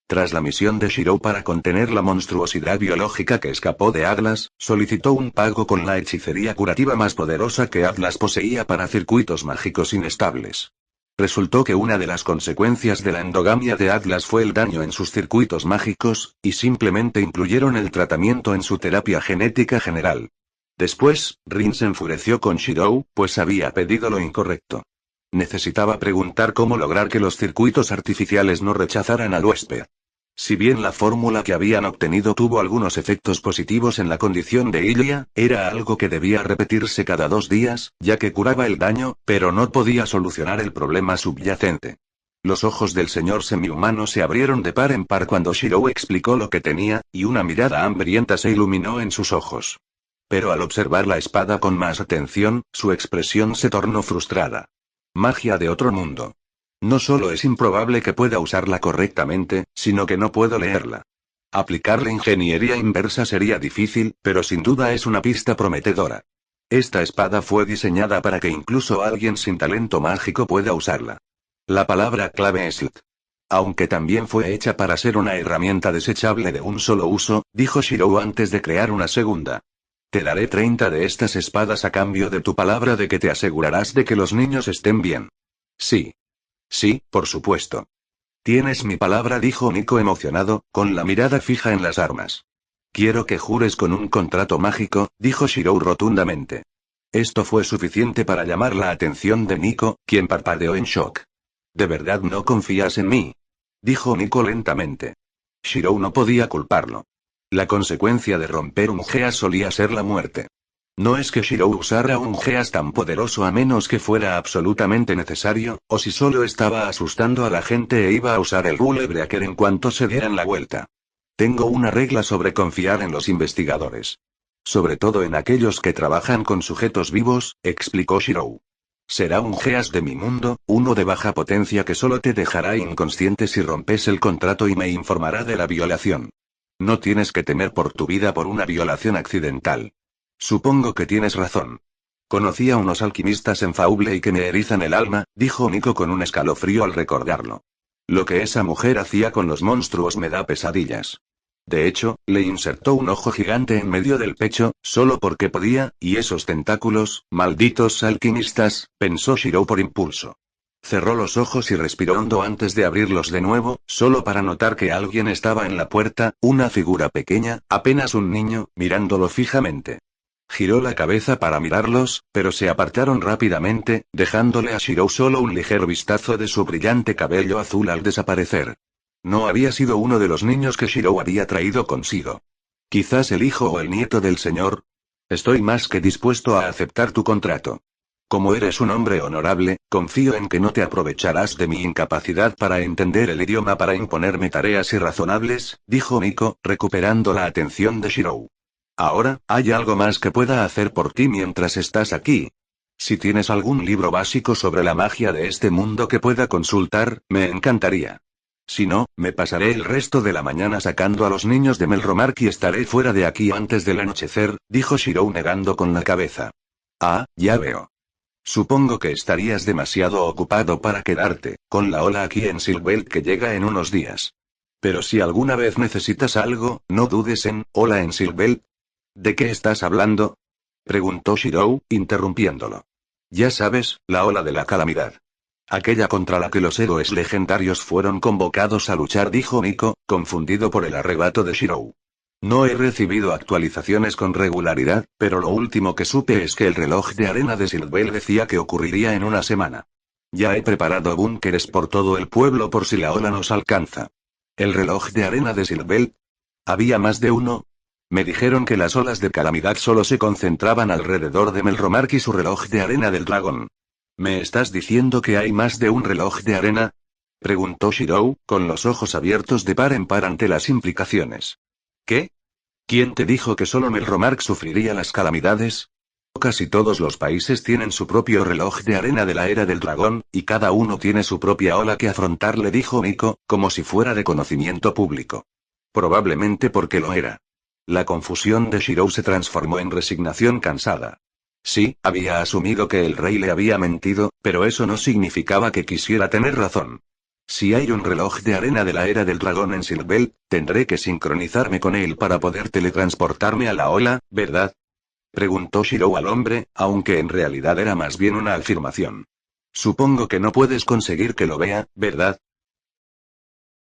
Tras la misión de Shirou para contener la monstruosidad biológica que escapó de Atlas, solicitó un pago con la hechicería curativa más poderosa que Atlas poseía para circuitos mágicos inestables. Resultó que una de las consecuencias de la endogamia de Atlas fue el daño en sus circuitos mágicos, y simplemente incluyeron el tratamiento en su terapia genética general. Después, Rin se enfureció con Shirou, pues había pedido lo incorrecto. Necesitaba preguntar cómo lograr que los circuitos artificiales no rechazaran al huésped. Si bien la fórmula que habían obtenido tuvo algunos efectos positivos en la condición de Ilia, era algo que debía repetirse cada 2 días, ya que curaba el daño, pero no podía solucionar el problema subyacente. Los ojos del señor semihumano se abrieron de par en par cuando Shirou explicó lo que tenía, y una mirada hambrienta se iluminó en sus ojos. Pero al observar la espada con más atención, su expresión se tornó frustrada. Magia de otro mundo. No solo es improbable que pueda usarla correctamente, sino que no puedo leerla. Aplicar la ingeniería inversa sería difícil, pero sin duda es una pista prometedora. Esta espada fue diseñada para que incluso alguien sin talento mágico pueda usarla. La palabra clave es It. Aunque también fue hecha para ser una herramienta desechable de un solo uso, dijo Shirou antes de crear una segunda. Te daré 30 de estas espadas a cambio de tu palabra de que te asegurarás de que los niños estén bien. Sí. Sí, por supuesto. Tienes mi palabra, dijo Nico emocionado, con la mirada fija en las armas. Quiero que jures con un contrato mágico, dijo Shirou rotundamente. Esto fue suficiente para llamar la atención de Nico, quien parpadeó en shock. ¿De verdad no confías en mí?, dijo Nico lentamente. Shirou no podía culparlo. La consecuencia de romper un geas solía ser la muerte. No es que Shirou usara un geas tan poderoso a menos que fuera absolutamente necesario, o si solo estaba asustando a la gente e iba a usar el Rule Breaker en cuanto se dieran la vuelta. Tengo una regla sobre confiar en los investigadores. Sobre todo en aquellos que trabajan con sujetos vivos, explicó Shirou. Será un geas de mi mundo, uno de baja potencia que solo te dejará inconsciente si rompes el contrato y me informará de la violación. No tienes que temer por tu vida por una violación accidental. Supongo que tienes razón. Conocí a unos alquimistas en Fauble y que me erizan el alma, dijo Nico con un escalofrío al recordarlo. Lo que esa mujer hacía con los monstruos me da pesadillas. De hecho, le insertó un ojo gigante en medio del pecho, solo porque podía, y esos tentáculos, malditos alquimistas, pensó Shirou por impulso. Cerró los ojos y respiró hondo antes de abrirlos de nuevo, solo para notar que alguien estaba en la puerta, una figura pequeña, apenas un niño, mirándolo fijamente. Giró la cabeza para mirarlos, pero se apartaron rápidamente, dejándole a Shirou solo un ligero vistazo de su brillante cabello azul al desaparecer. No había sido uno de los niños que Shirou había traído consigo. Quizás el hijo o el nieto del señor. Estoy más que dispuesto a aceptar tu contrato. Como eres un hombre honorable, confío en que no te aprovecharás de mi incapacidad para entender el idioma para imponerme tareas irrazonables, dijo Nico, recuperando la atención de Shirou. Ahora, ¿hay algo más que pueda hacer por ti mientras estás aquí? Si tienes algún libro básico sobre la magia de este mundo que pueda consultar, me encantaría. Si no, me pasaré el resto de la mañana sacando a los niños de Melromark y estaré fuera de aquí antes del anochecer, dijo Shirou negando con la cabeza. Ah, ya veo. Supongo que estarías demasiado ocupado para quedarte, con la ola aquí en Silbelt que llega en unos días. Pero si alguna vez necesitas algo, no dudes en, hola en Silbelt. ¿De qué estás hablando?, preguntó Shirou, interrumpiéndolo. Ya sabes, la ola de la calamidad. Aquella contra la que los héroes legendarios fueron convocados a luchar, dijo Nico, confundido por el arrebato de Shirou. No he recibido actualizaciones con regularidad, pero lo último que supe es que el reloj de arena de Silbelt decía que ocurriría en una semana. Ya he preparado búnkeres por todo el pueblo por si la ola nos alcanza. ¿El reloj de arena de Silbelt? ¿Había más de uno? Me dijeron que las olas de calamidad solo se concentraban alrededor de Melromark y su reloj de arena del dragón. ¿Me estás diciendo que hay más de un reloj de arena?, preguntó Shirou, con los ojos abiertos de par en par ante las implicaciones. ¿Qué? ¿Quién te dijo que solo Melromark sufriría las calamidades? Casi todos los países tienen su propio reloj de arena de la era del dragón, y cada uno tiene su propia ola que afrontar, le dijo Nico, como si fuera de conocimiento público. Probablemente porque lo era. La confusión de Shirou se transformó en resignación cansada. Sí, había asumido que el rey le había mentido, pero eso no significaba que quisiera tener razón. Si hay un reloj de arena de la era del dragón en Silbelt, tendré que sincronizarme con él para poder teletransportarme a la ola, ¿verdad?, preguntó Shirou al hombre, aunque en realidad era más bien una afirmación. Supongo que no puedes conseguir que lo vea, ¿verdad?